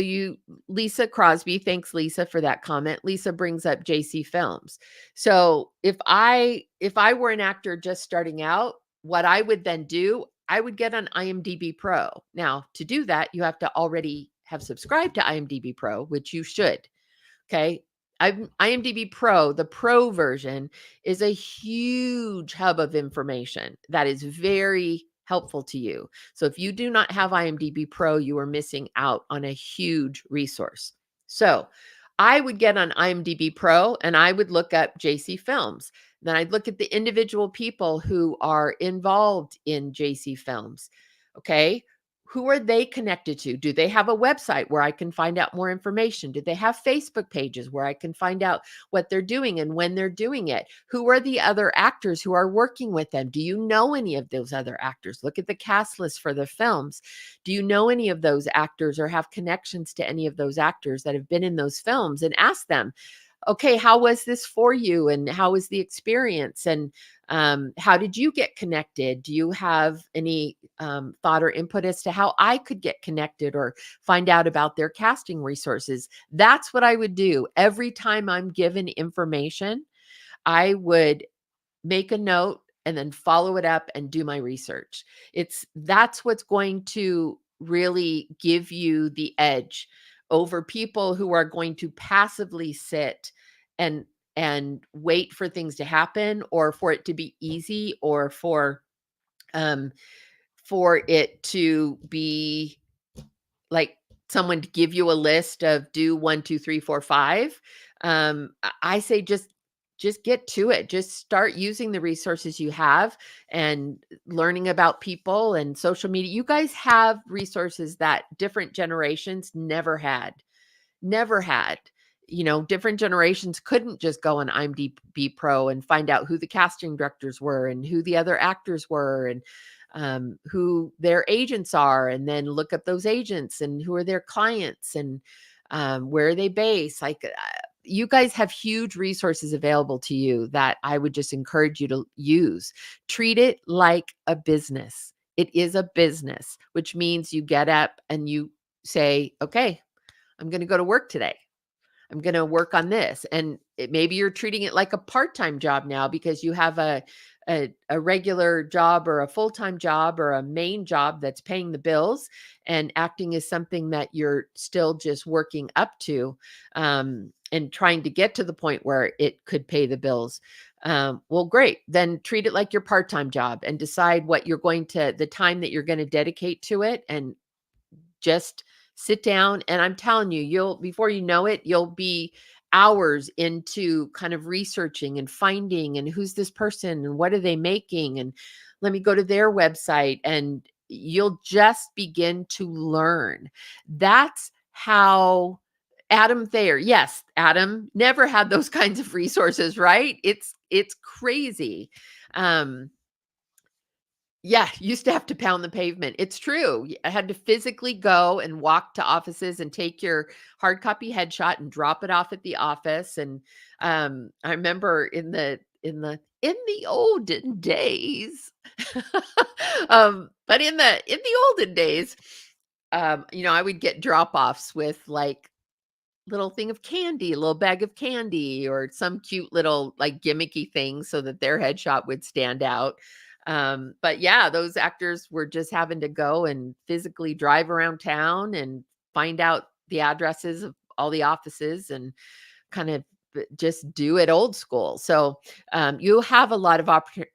Lisa Crosby, thanks Lisa for that comment. Lisa brings up JC Films. So if I were an actor just starting out, what I would then do, I would get on IMDb Pro. Now, to do that, you have to already have subscribed to IMDb Pro, which you should. Okay. IMDb Pro, the Pro version, is a huge hub of information that is very helpful to you. So if you do not have IMDb Pro, you are missing out on a huge resource. So I would get on IMDb Pro and I would look up JC Films. Then I'd look at the individual people who are involved in JC Films. Okay. Who are they connected to? Do they have a website where I can find out more information? Do they have Facebook pages where I can find out what they're doing and when they're doing it? Who are the other actors who are working with them? Do you know any of those other actors? Look at the cast list for the films. Do you know any of those actors or have connections to any of those actors that have been in those films? And ask them, okay, how was this for you? And how was the experience? And how did you get connected? Do you have any thought or input as to how I could get connected or find out about their casting resources? That's what I would do. Every time I'm given information, I would make a note and then follow it up and do my research. That's what's going to really give you the edge over people who are going to passively sit and wait for things to happen, or for it to be easy, or um for it to be like someone to give you a list of do 1, 2, 3, 4, 5. I say just get to it. Just start using the resources you have and learning about people and social media. You guys have resources that different generations never had. Different generations couldn't just go on IMDb Pro and find out who the casting directors were and who the other actors were and who their agents are, and then look up those agents and who are their clients and where are they based. Like, you guys have huge resources available to you that I would just encourage you to use. Treat it like a business. It is a business, which means you get up and you say, okay, I'm going to go to work today. I'm going to work on this. And maybe you're treating it like a part-time job now because you have a regular job or a full-time job or a main job that's paying the bills, and acting is something that you're still just working up to, and trying to get to the point where it could pay the bills. Well, great. Then treat it like your part-time job and decide what the time that you're going to dedicate to it, and just sit down. And I'm telling you, before you know it, you'll be hours into kind of researching and finding, and who's this person and what are they making, and let me go to their website, and you'll just begin to learn. That's how Adam Thayer, yes, Adam never had those kinds of resources, right? It's crazy. Um, yeah, used to have to pound the pavement. It's true. I had to physically go and walk to offices and take your hard copy headshot and drop it off at the office. And I remember in the olden days, but in the olden days, I would get drop offs with like little thing of candy, a little bag of candy, or some cute little like gimmicky thing so that their headshot would stand out. But yeah, those actors were just having to go and physically drive around town and find out the addresses of all the offices and kind of just do it old school. So you have a lot of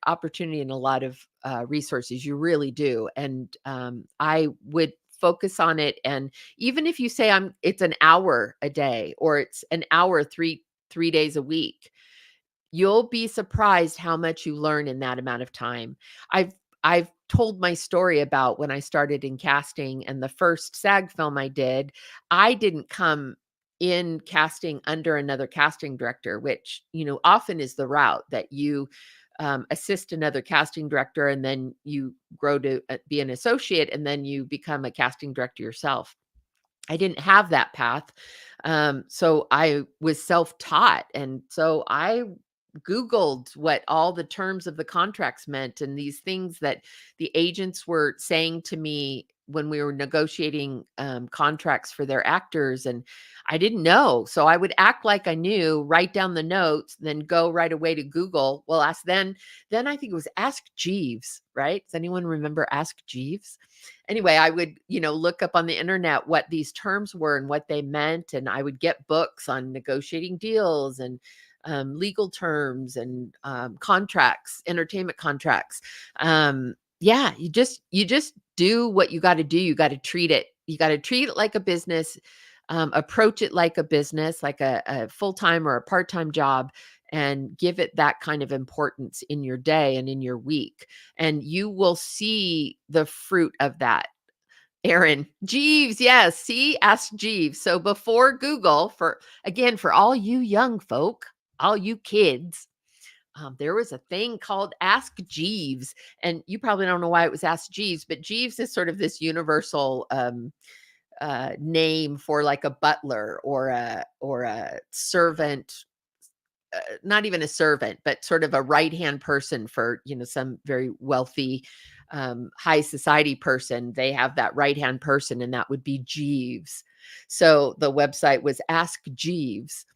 opportunity and a lot of resources. You really do. And I would focus on it. And even if you say it's an hour a day, or it's an hour three days a week, you'll be surprised how much you learn in that amount of time. I've told my story about when I started in casting, and the first SAG film I did, I didn't come in casting under another casting director, which, often is the route that you assist another casting director, and then you grow to be an associate, and then you become a casting director yourself. I didn't have that path. So I was self-taught. And so I Googled what all the terms of the contracts meant, and these things that the agents were saying to me when we were negotiating contracts for their actors. And I didn't know. So I would act like I knew, write down the notes, then go right away to Google. Well, then I think it was Ask Jeeves, right? Does anyone remember Ask Jeeves? Anyway, I would, look up on the internet what these terms were and what they meant. And I would get books on negotiating deals and legal terms and contracts, entertainment contracts. Yeah, you just do what you got to do. You got to treat it. You got to treat it like a business. Approach it like a business, like a full-time or a part-time job, and give it that kind of importance in your day and in your week. And you will see the fruit of that. Aaron Jeeves, yes. See, Ask Jeeves. So before Google, for all you young folk, all you kids, there was a thing called Ask Jeeves, and you probably don't know why it was Ask Jeeves, but Jeeves is sort of this universal name for like a butler or a servant, not even a servant, but sort of a right-hand person for, some very wealthy, high society person. They have that right-hand person, and that would be Jeeves. So the website was Ask Jeeves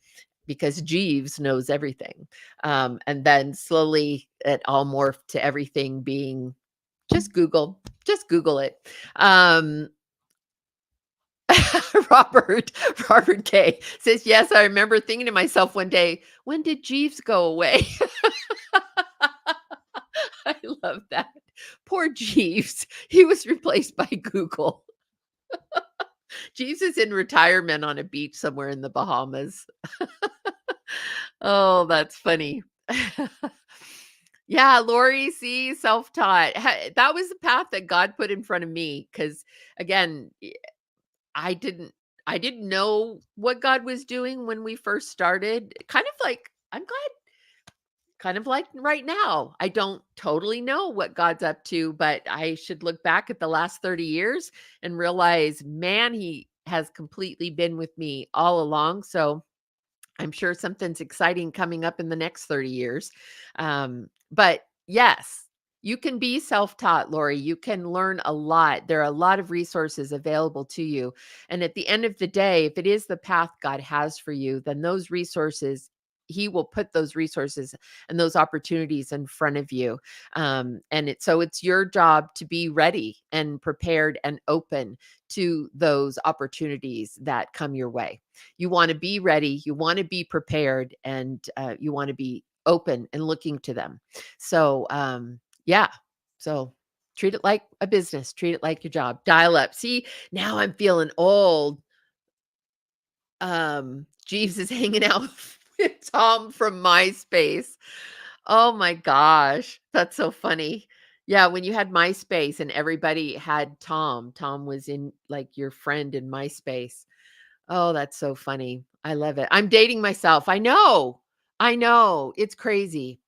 because Jeeves knows everything. And then slowly it all morphed to everything being just Google it. Robert K says, yes, I remember thinking to myself one day, when did Jeeves go away? I love that. Poor Jeeves. He was replaced by Google. Jeeves is in retirement on a beach somewhere in the Bahamas. Oh, that's funny. Yeah, Lori, see, self-taught. That was the path that God put in front of me because again, I didn't I didn't know what God was doing when we first started. Kind of like I'm glad kind of like right now. I don't totally know what God's up to, but I should look back at the last 30 years and realize, man, he has completely been with me all along. So I'm sure something's exciting coming up in the next 30 years. But yes, you can be self taught, Lori. You can learn a lot. There are a lot of resources available to you. And at the end of the day, if it is the path God has for you, then those resources, he will put those resources and those opportunities in front of you. So it's your job to be ready and prepared and open to those opportunities that come your way. You want to be ready, you want to be prepared, and you want to be open and looking to them. So, yeah. So treat it like a business, treat it like your job. Dial up. See, now I'm feeling old. Jeeves is hanging out with Tom from MySpace. Oh my gosh, that's so funny. Yeah, when you had MySpace and everybody had Tom, Tom was in like your friend in MySpace. Oh, that's so funny. I love it. I'm dating myself. I know. I know. It's crazy.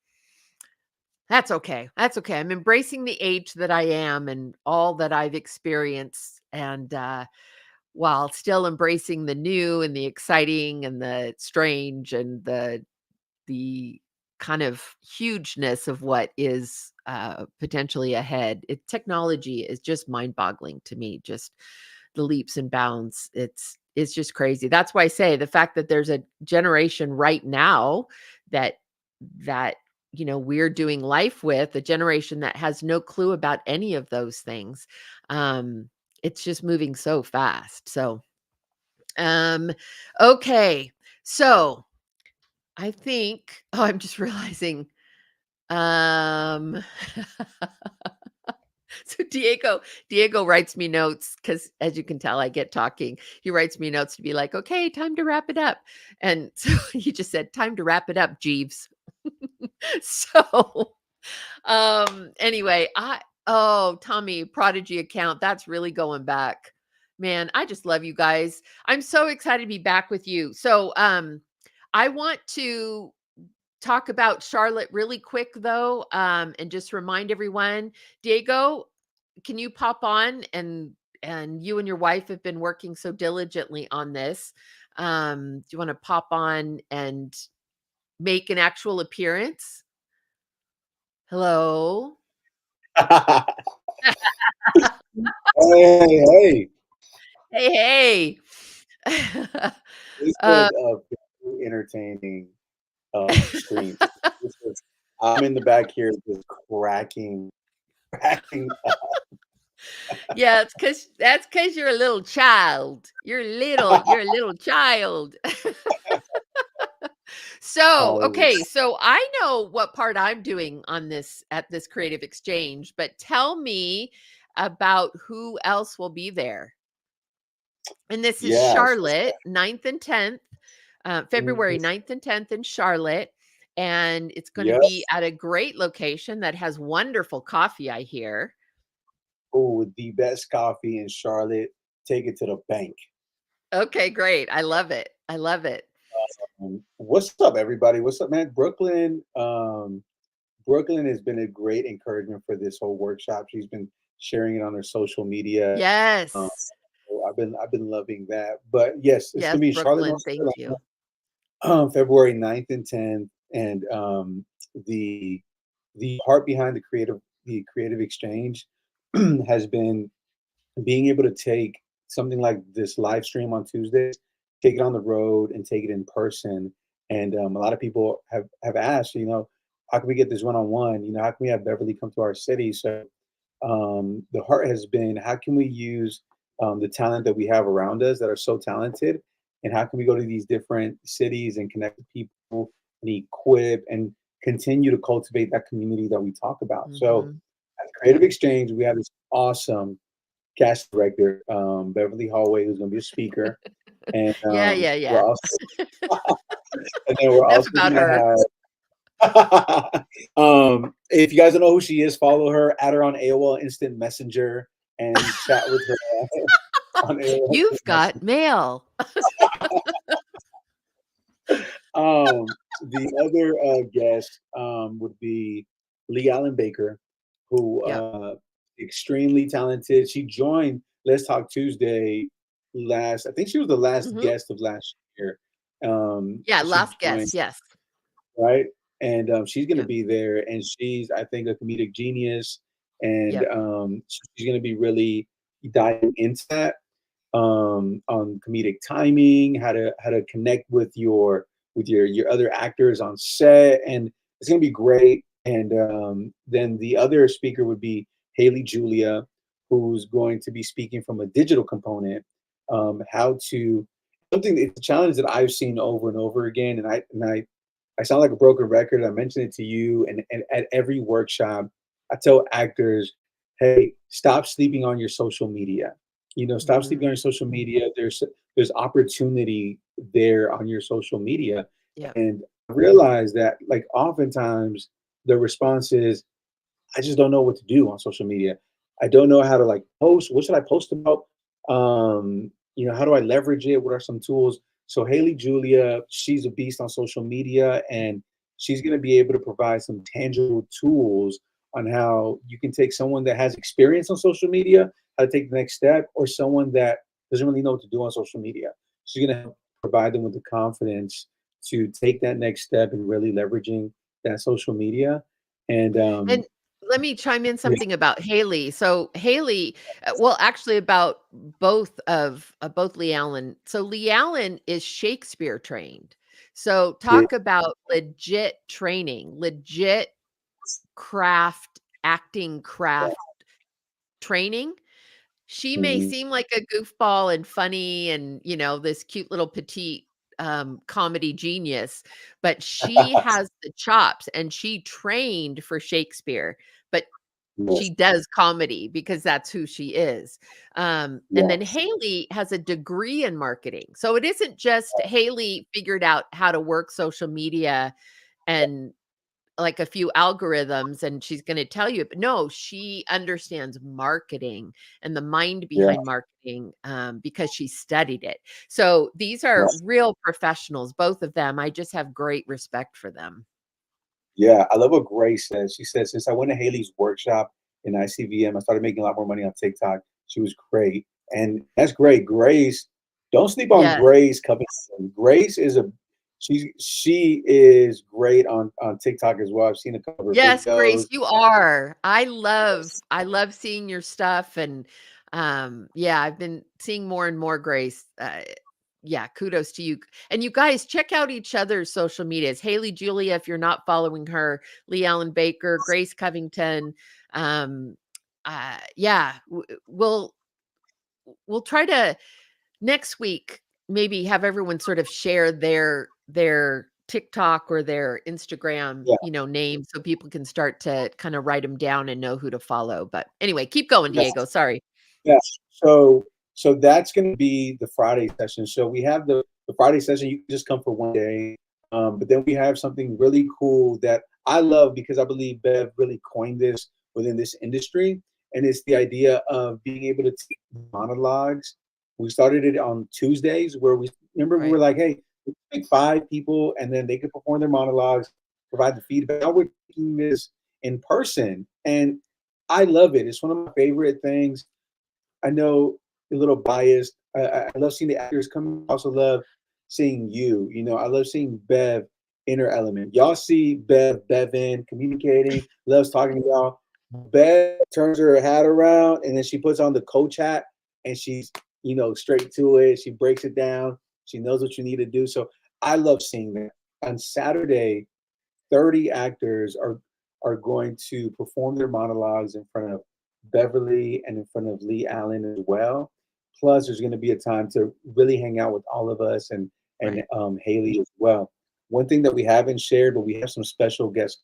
That's okay. That's okay. I'm embracing the age that I am and all that I've experienced and while still embracing the new and the exciting and the strange and the kind of hugeness of what is potentially ahead. Technology is just mind-boggling to me. Just the leaps and bounds. It's just crazy. That's why I say the fact that there's a generation right now that that we're doing life with, a generation that has no clue about any of those things. Um, it's just moving so fast. So, um, okay. So I think, oh, I'm just realizing, um, so Diego writes me notes because as you can tell, I get talking. He writes me notes to be like, okay, time to wrap it up. And so he just said, time to wrap it up, Jeeves. So anyway, oh, Tommy, Prodigy account, that's really going back. Man, I just love you guys. I'm so excited to be back with you. So I want to talk about Charlotte really quick though, and just remind everyone, Diego, can you pop on and you and your wife have been working so diligently on this. Do you want to pop on and make an actual appearance? Hello. Hey, hey, Hey, hey. this uh, was a very entertaining stream. This was, I'm in the back here just cracking up. yeah, that's because you're a little child. You're a little child. So, okay, Hilarious. so I know what part I'm doing on this at this creative exchange, but tell me about who else will be there. And this is Yeah. So, Charlotte, 9th and 10th, February mhm, 9th and 10th in Charlotte. And it's going to be yes. at a great location that has wonderful coffee, I hear. Oh, the best coffee in Charlotte. Take it to the bank. Okay, great. I love it. I love it. What's up, everybody? What's up, man? Brooklyn. Brooklyn has been a great encouragement for this whole workshop. She's been sharing it on her social media. Um, Yes. so I've been loving that. But yes, it's Yes, gonna be in Charlotte, Brooklyn. North Thank Carolina. you. February 9th and 10th, and the heart behind the creative exchange has been being able to take something like this live stream on Tuesdays, take it on the road, and take it in person. And a lot of people have asked, how can we get this one on one? How can we have Beverly come to our city? So the heart has been, how can we use the talent that we have around us that are so talented, and how can we go to these different cities and connect with people and equip and continue to cultivate that community that we talk about. So Mhm. at Creative Yep. Exchange, we have this awesome cast director, Beverly Hallway, who's going to be a speaker, and Yeah, yeah, we're yeah. also And then we're Enough also about gonna her. have if you guys don't know who she is, follow her, add her on AOL Instant Messenger and chat with her on AOL You've Instant got Messenger. mail. The other guest would be Lee Allen Baker, who Yep. Extremely talented. She joined Let's Talk Tuesday I think she was the last Mhm. guest of last year. Yeah, She last joined, guess, yes. right? And she's going to Yep, be there, and she's, I think, a comedic genius, and yep. she's going to be really diving into that on comedic timing, how to connect with your other actors on set, and it's going to be great. And then the other speaker would be Haley Julia, who's going to be speaking from a digital component, how to something. It's a challenge that I've seen over and over again, and I sound like a broken record. I mentioned it to you, and at every workshop, I tell actors, "Hey, stop sleeping on your social media. Stop sleeping on Mhm. your social media. There's opportunity there on your social media." Yep. And I realize that, like, oftentimes the response is, I just don't know what to do on social media. I don't know how to, like, post. What should I post about? How do I leverage it? What are some tools? So Haley Julia, she's a beast on social media, and she's going to be able to provide some tangible tools on how you can take someone that has experience on social media, how to take the next step, or someone that doesn't really know what to do on social media. She's going to provide them with the confidence to take that next step and really leveraging that social media. And And let me chime in yeah, something about Haley. So Haley, well, actually about both Lee Allen. So Lee Allen is Shakespeare trained. So yeah, talk about legit training, legit craft, acting craft training. She may mhm. seem like a goofball and funny and, this cute little petite, comedy genius, but she has the chops and she trained for Shakespeare, but she Yes, does comedy because that's who she is. And then yes, Haley has a degree in marketing. So it isn't just Haley figured out how to work social media and like a few algorithms and she's going to tell you, but no, she understands marketing and the mind yeah, behind marketing, because she studied it. So these are yes, real professionals, both of them. I just have great respect for them. yeah. I love what Grace says. She says, since I went to Haley's workshop in ICVM, I started making a lot more money on TikTok. She was great. And that's great. Grace, don't sleep on Yes. Grace Covington. Grace is she is great on TikTok as well. I've seen a couple of her Yes, Grace, videos. you are. I love Yes. I love seeing your stuff and yeah, I've been seeing more and more Grace. Yeah, kudos to you. And you guys check out each other's social medias. Haley Julia, if you're not following her, Lee Allen Baker, Grace Covington. Um yeah, we'll try to next week maybe have everyone sort of share their TikTok or their Instagram, Yeah. name so people can start to kind of write them down and know who to follow. But anyway, keep going, Yes. Diego. Sorry. Yes. So that's going to be the Friday session. So we have the Friday session. You can just come for one day, but then we have something really cool that I love because I believe Bev really coined this within this industry, and it's the idea of being able to take monologues. We started it on Tuesdays, where we were Right. like, hey, we pick 5 people, and then they could perform their monologues, provide the feedback. Now we're taking this in person, and I love it. It's one of my favorite things. I know a little biased. I love seeing the actors come. I also love seeing you. I love seeing Bev in her element. Y'all see Bevin communicating, loves talking to y'all. Bev turns her hat around and then she puts on the coach hat and she's, straight to it. She breaks it down. She knows what you need to do. So I love seeing that. On Saturday, 30 actors are going to perform their monologues in front of Beverly and in front of Lee Allen as well. Plus, there's going to be a time to really hang out with all of us and Right. Haley as well. One thing that we haven't shared, but we have some special guests.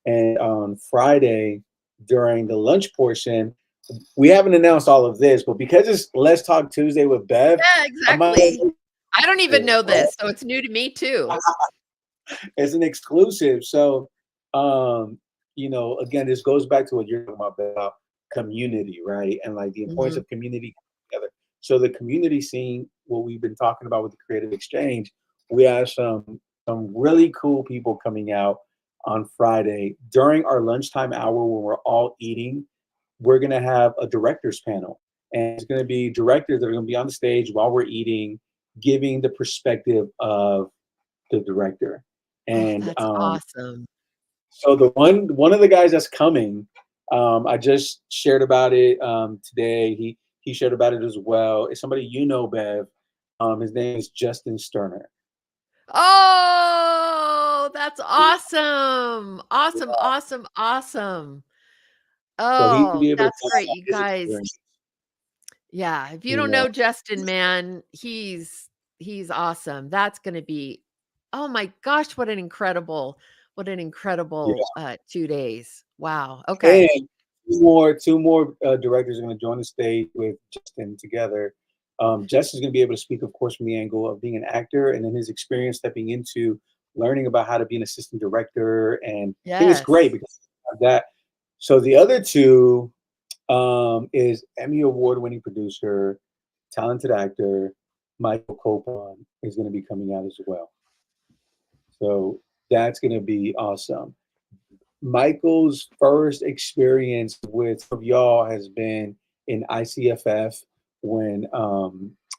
And on Friday, during the lunch portion, we haven't announced all of this, but because it's Let's Talk Tuesday with Bev, Yeah, I might exactly. I don't even know this, so it's new to me too. It's an exclusive. So, you know, again, this goes back to what you're talking about community, right? And like the importance Mhm. of community together. So the community scene, what we've been talking about with the Creative Exchange, we have some really cool people coming out on Friday during our lunchtime hour when we're all eating. We're gonna have a directors panel, and it's gonna be directors that are gonna be on the stage while we're eating, giving the perspective of the director. Oh, And that's awesome. so the one of the guys that's coming, I just shared about it today. He shared about it as well. It's somebody you know, Bev. His name is Justin Sterner. Oh, that's awesome. Awesome, Yeah. awesome, awesome. So he can Oh, be able to that's talk great, about you his guys. experience. Yeah, if you You don't know, know Justin, man, he's awesome. That's gonna be oh my gosh, what an incredible, yeah. 2 days. Wow, okay. And two more directors are going to join the stage with Justin together. Justin's going to be able to speak, of course, from the angle of being an actor and then his experience stepping into learning about how to be an assistant director. And I think it's great Yes. because of that. So the other two is Emmy award-winning producer, talented actor Michael Copon is going to be coming out as well. So that's going to be awesome. Michael's first experience with some of y'all has been in ICFF when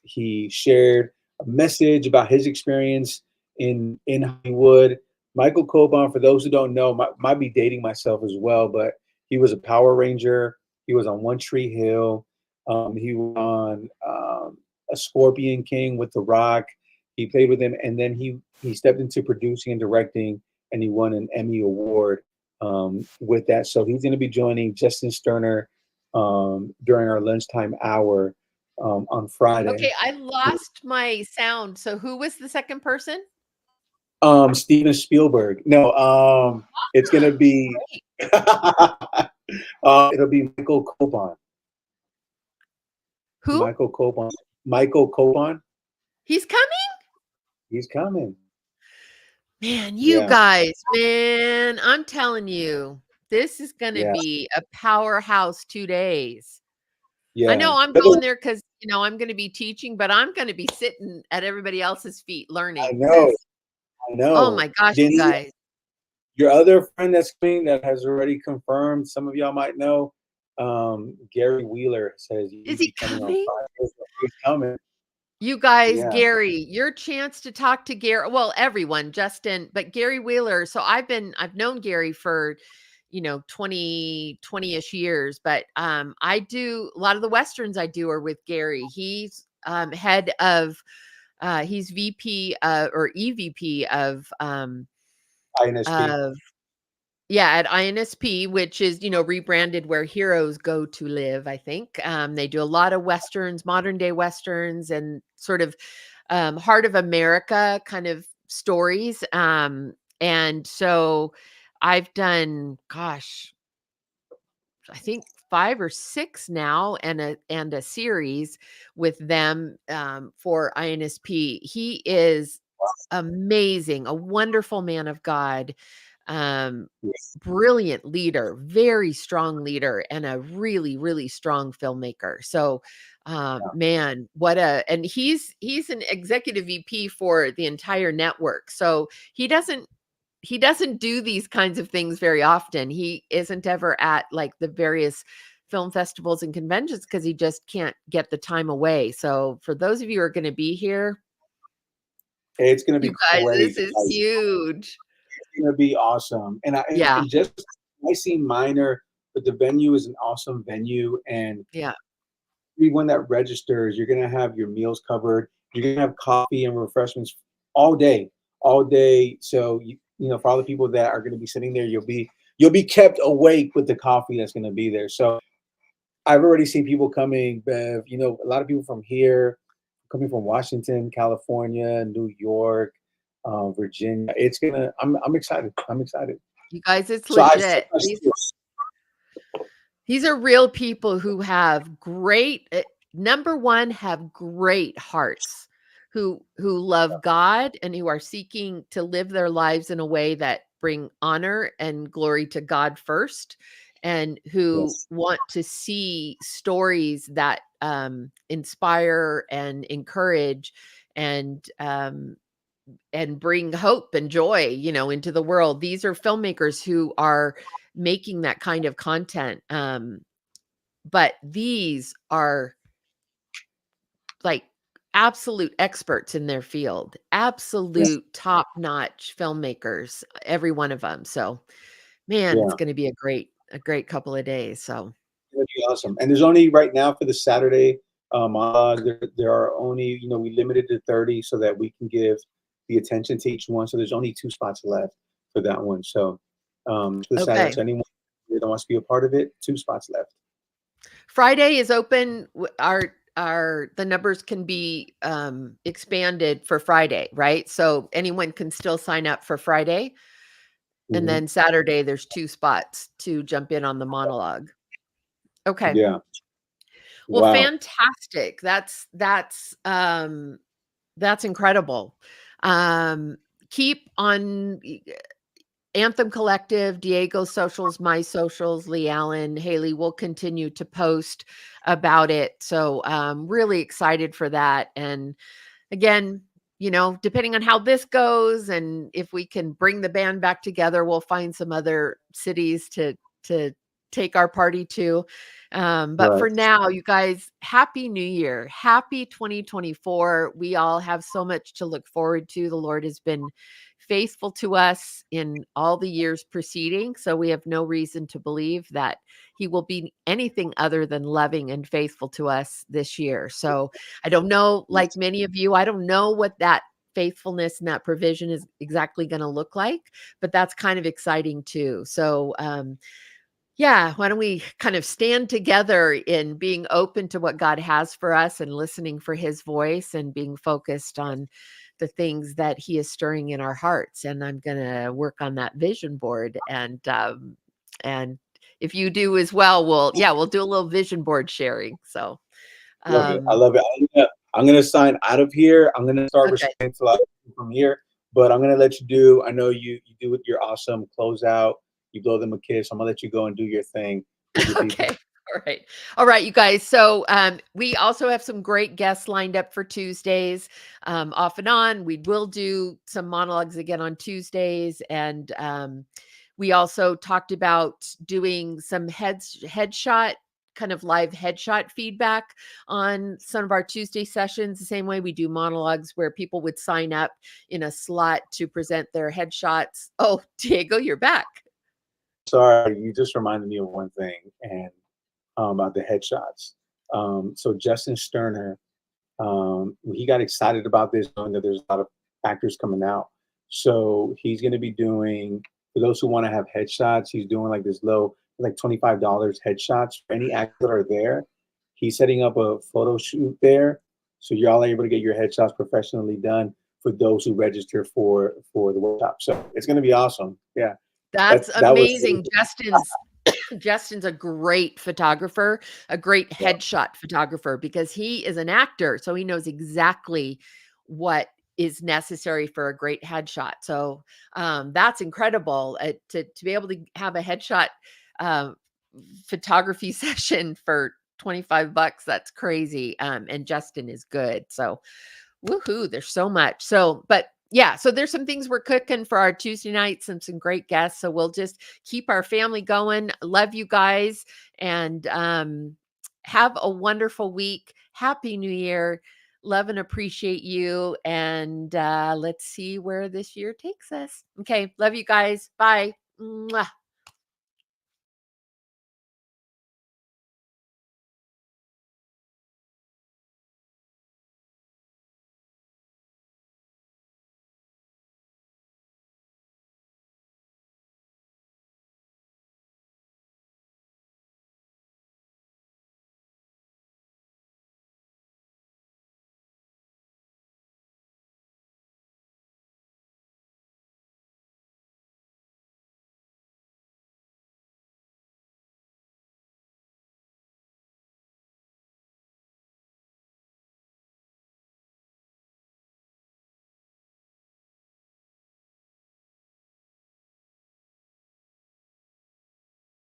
he shared a message about his experience in Hollywood. Michael Coban, for those who don't know, might be dating myself as well, but he was a Power Ranger. He was on One Tree Hill. He was on a Scorpion King with The Rock. He played with him, and then he stepped into producing and directing, and he won an Emmy award with that. So he's going to be joining Justin Sterner during our lunchtime hour on Okay, Friday. I lost my sound, so who was the second person? Steven Spielberg. No, it's going to Ah, be great. it'll be Michael Coban. Who? Michael Coban. Michael Coban. He's coming? He's coming. Man, you Yeah, guys, man, I'm telling you, this is gonna yeah, be a powerhouse 2 days. I yeah. know I'm going there because I'm gonna be teaching, but I'm gonna be sitting at everybody else's feet I learning know. because I oh know. my gosh, you Denny, guys. your other friend that's coming that has already confirmed, some of y'all might know, Gary Wheeler says Is he'd he be coming on coming? Friday. So he's coming. You guys, Yeah. Gary, your chance to talk to Gary well, everyone, Justin, but Gary Wheeler. So I've known Gary for, 20-ish years, but I do a lot of the westerns I do are with Gary. He's head of he's VP or EVP INSP. of yeah, at INSP, which is, rebranded where heroes go to live, I think. They do a lot of westerns, modern day westerns, and sort of heart of America kind of stories. And so I've done, gosh, I think 5 or 6 now and a series with them for INSP. He is amazing, a wonderful man of God, um, Yes. brilliant leader, very strong leader, and a really, really strong filmmaker. So, man, what a and he's an executive VP for the entire network. So he doesn't do these kinds of things very often. He isn't ever at like the various film festivals and conventions because he just can't get the time away. So for those of you who are going to be here, It's gonna you be guys, this crazy. is Like, huge. it's gonna be awesome. And Yeah, and just I seem minor, but the venue is an awesome venue. And yeah. everyone that registers, you're gonna have your meals covered. You're gonna have coffee and refreshments all day, all day. So for all the people that are gonna be sitting there, you'll be kept awake with the coffee that's gonna be there. So I've already seen people coming, Bev. A lot of people from here, coming from Washington, California, New York, Virginia. It's gonna. I'm excited. I'm excited. You guys, it's So I sent legit. These are real people who have great number one, have great hearts, who love God and who are seeking to live their lives in a way that bring honor and glory to God first, and who Yes. want to see stories that inspire and encourage and bring hope and joy, into the world. These are filmmakers who are making that kind of content. But these are like absolute experts in their field, Yes. absolute top-notch filmmakers, every one of them. So, man, it's Yeah. going to be a great couple of days. So, That'd be awesome. And there's only right now for the Saturday monologue, there are only, we limited to 30 so that we can give the attention to each one. So there's only 2 spots left for that one. So for the Saturday, okay. so anyone that wants to be a part of it, 2 spots left. Friday is open. Our the numbers can be expanded for Friday, right? So anyone can still sign up for Friday, and Hmm. then Saturday there's 2 spots to jump in on the monologue. Okay. Yeah. Well, Wow. fantastic. That's incredible. Um, keep on Anthem Collective, Diego socials, my socials, Lee Allen, Haley will continue to post about it. So really excited for that. And again, depending on how this goes and if we can bring the band back together, we'll find some other cities to take our party to. But Right. for now, you guys, happy new year. Happy 2024. We all have so much to look forward to. The Lord has been faithful to us in all the years preceding. So we have no reason to believe that he will be anything other than loving and faithful to us this year. So I don't know, like many of you, I don't know what that faithfulness and that provision is exactly going to look like, but that's kind of exciting too. So, yeah, why don't we kind of stand together in being open to what God has for us and listening for his voice and being focused on the things that he is stirring in our hearts. And I'm going to work on that vision board and if you do as well, we'll do a little vision board sharing. So, Love it. I um, love it. I'm gonna sign out of here. I'm gonna start okay. restraining till from here, but I'm gonna let you do. I know you do with your awesome closeout. You blow them a kiss. I'm gonna let you go and do your thing with your people. Okay. All right. All right, you guys. So we also have some great guests lined up for Tuesdays. Off and on. We will do some monologues again on Tuesdays. And we also talked about doing some headshot, kind of live headshot feedback on some of our Tuesday sessions, the same way we do monologues where people would sign up in a slot to present their headshots. Oh, Diego, you're back. Sorry, you just reminded me of one thing, and about the headshots. So Justin Sterner, he got excited about this, knowing that there's a lot of actors coming out. So he's going to be doing, for those who want to have headshots, he's doing like this low, like $25 headshots for any actors that are there. He's setting up a photo shoot there, so you're all able to get your headshots professionally done for those who register for the workshop. So it's going to be awesome. Yeah, That's that was. amazing. Justin's a great photographer, a great Yeah. headshot photographer because he is an actor, so he knows exactly what is necessary for a great headshot. So that's incredible to be able to have a headshot um, photography session for $25. That's crazy. And Justin is good. So woohoo, there's so much. So, but yeah, so there's some things we're cooking for our Tuesday nights and some great guests. So we'll just keep our family going. Love you guys and have a wonderful week. Happy New Year. Love and appreciate you. And let's see where this year takes us. Okay. Love you guys. Bye. Mwah.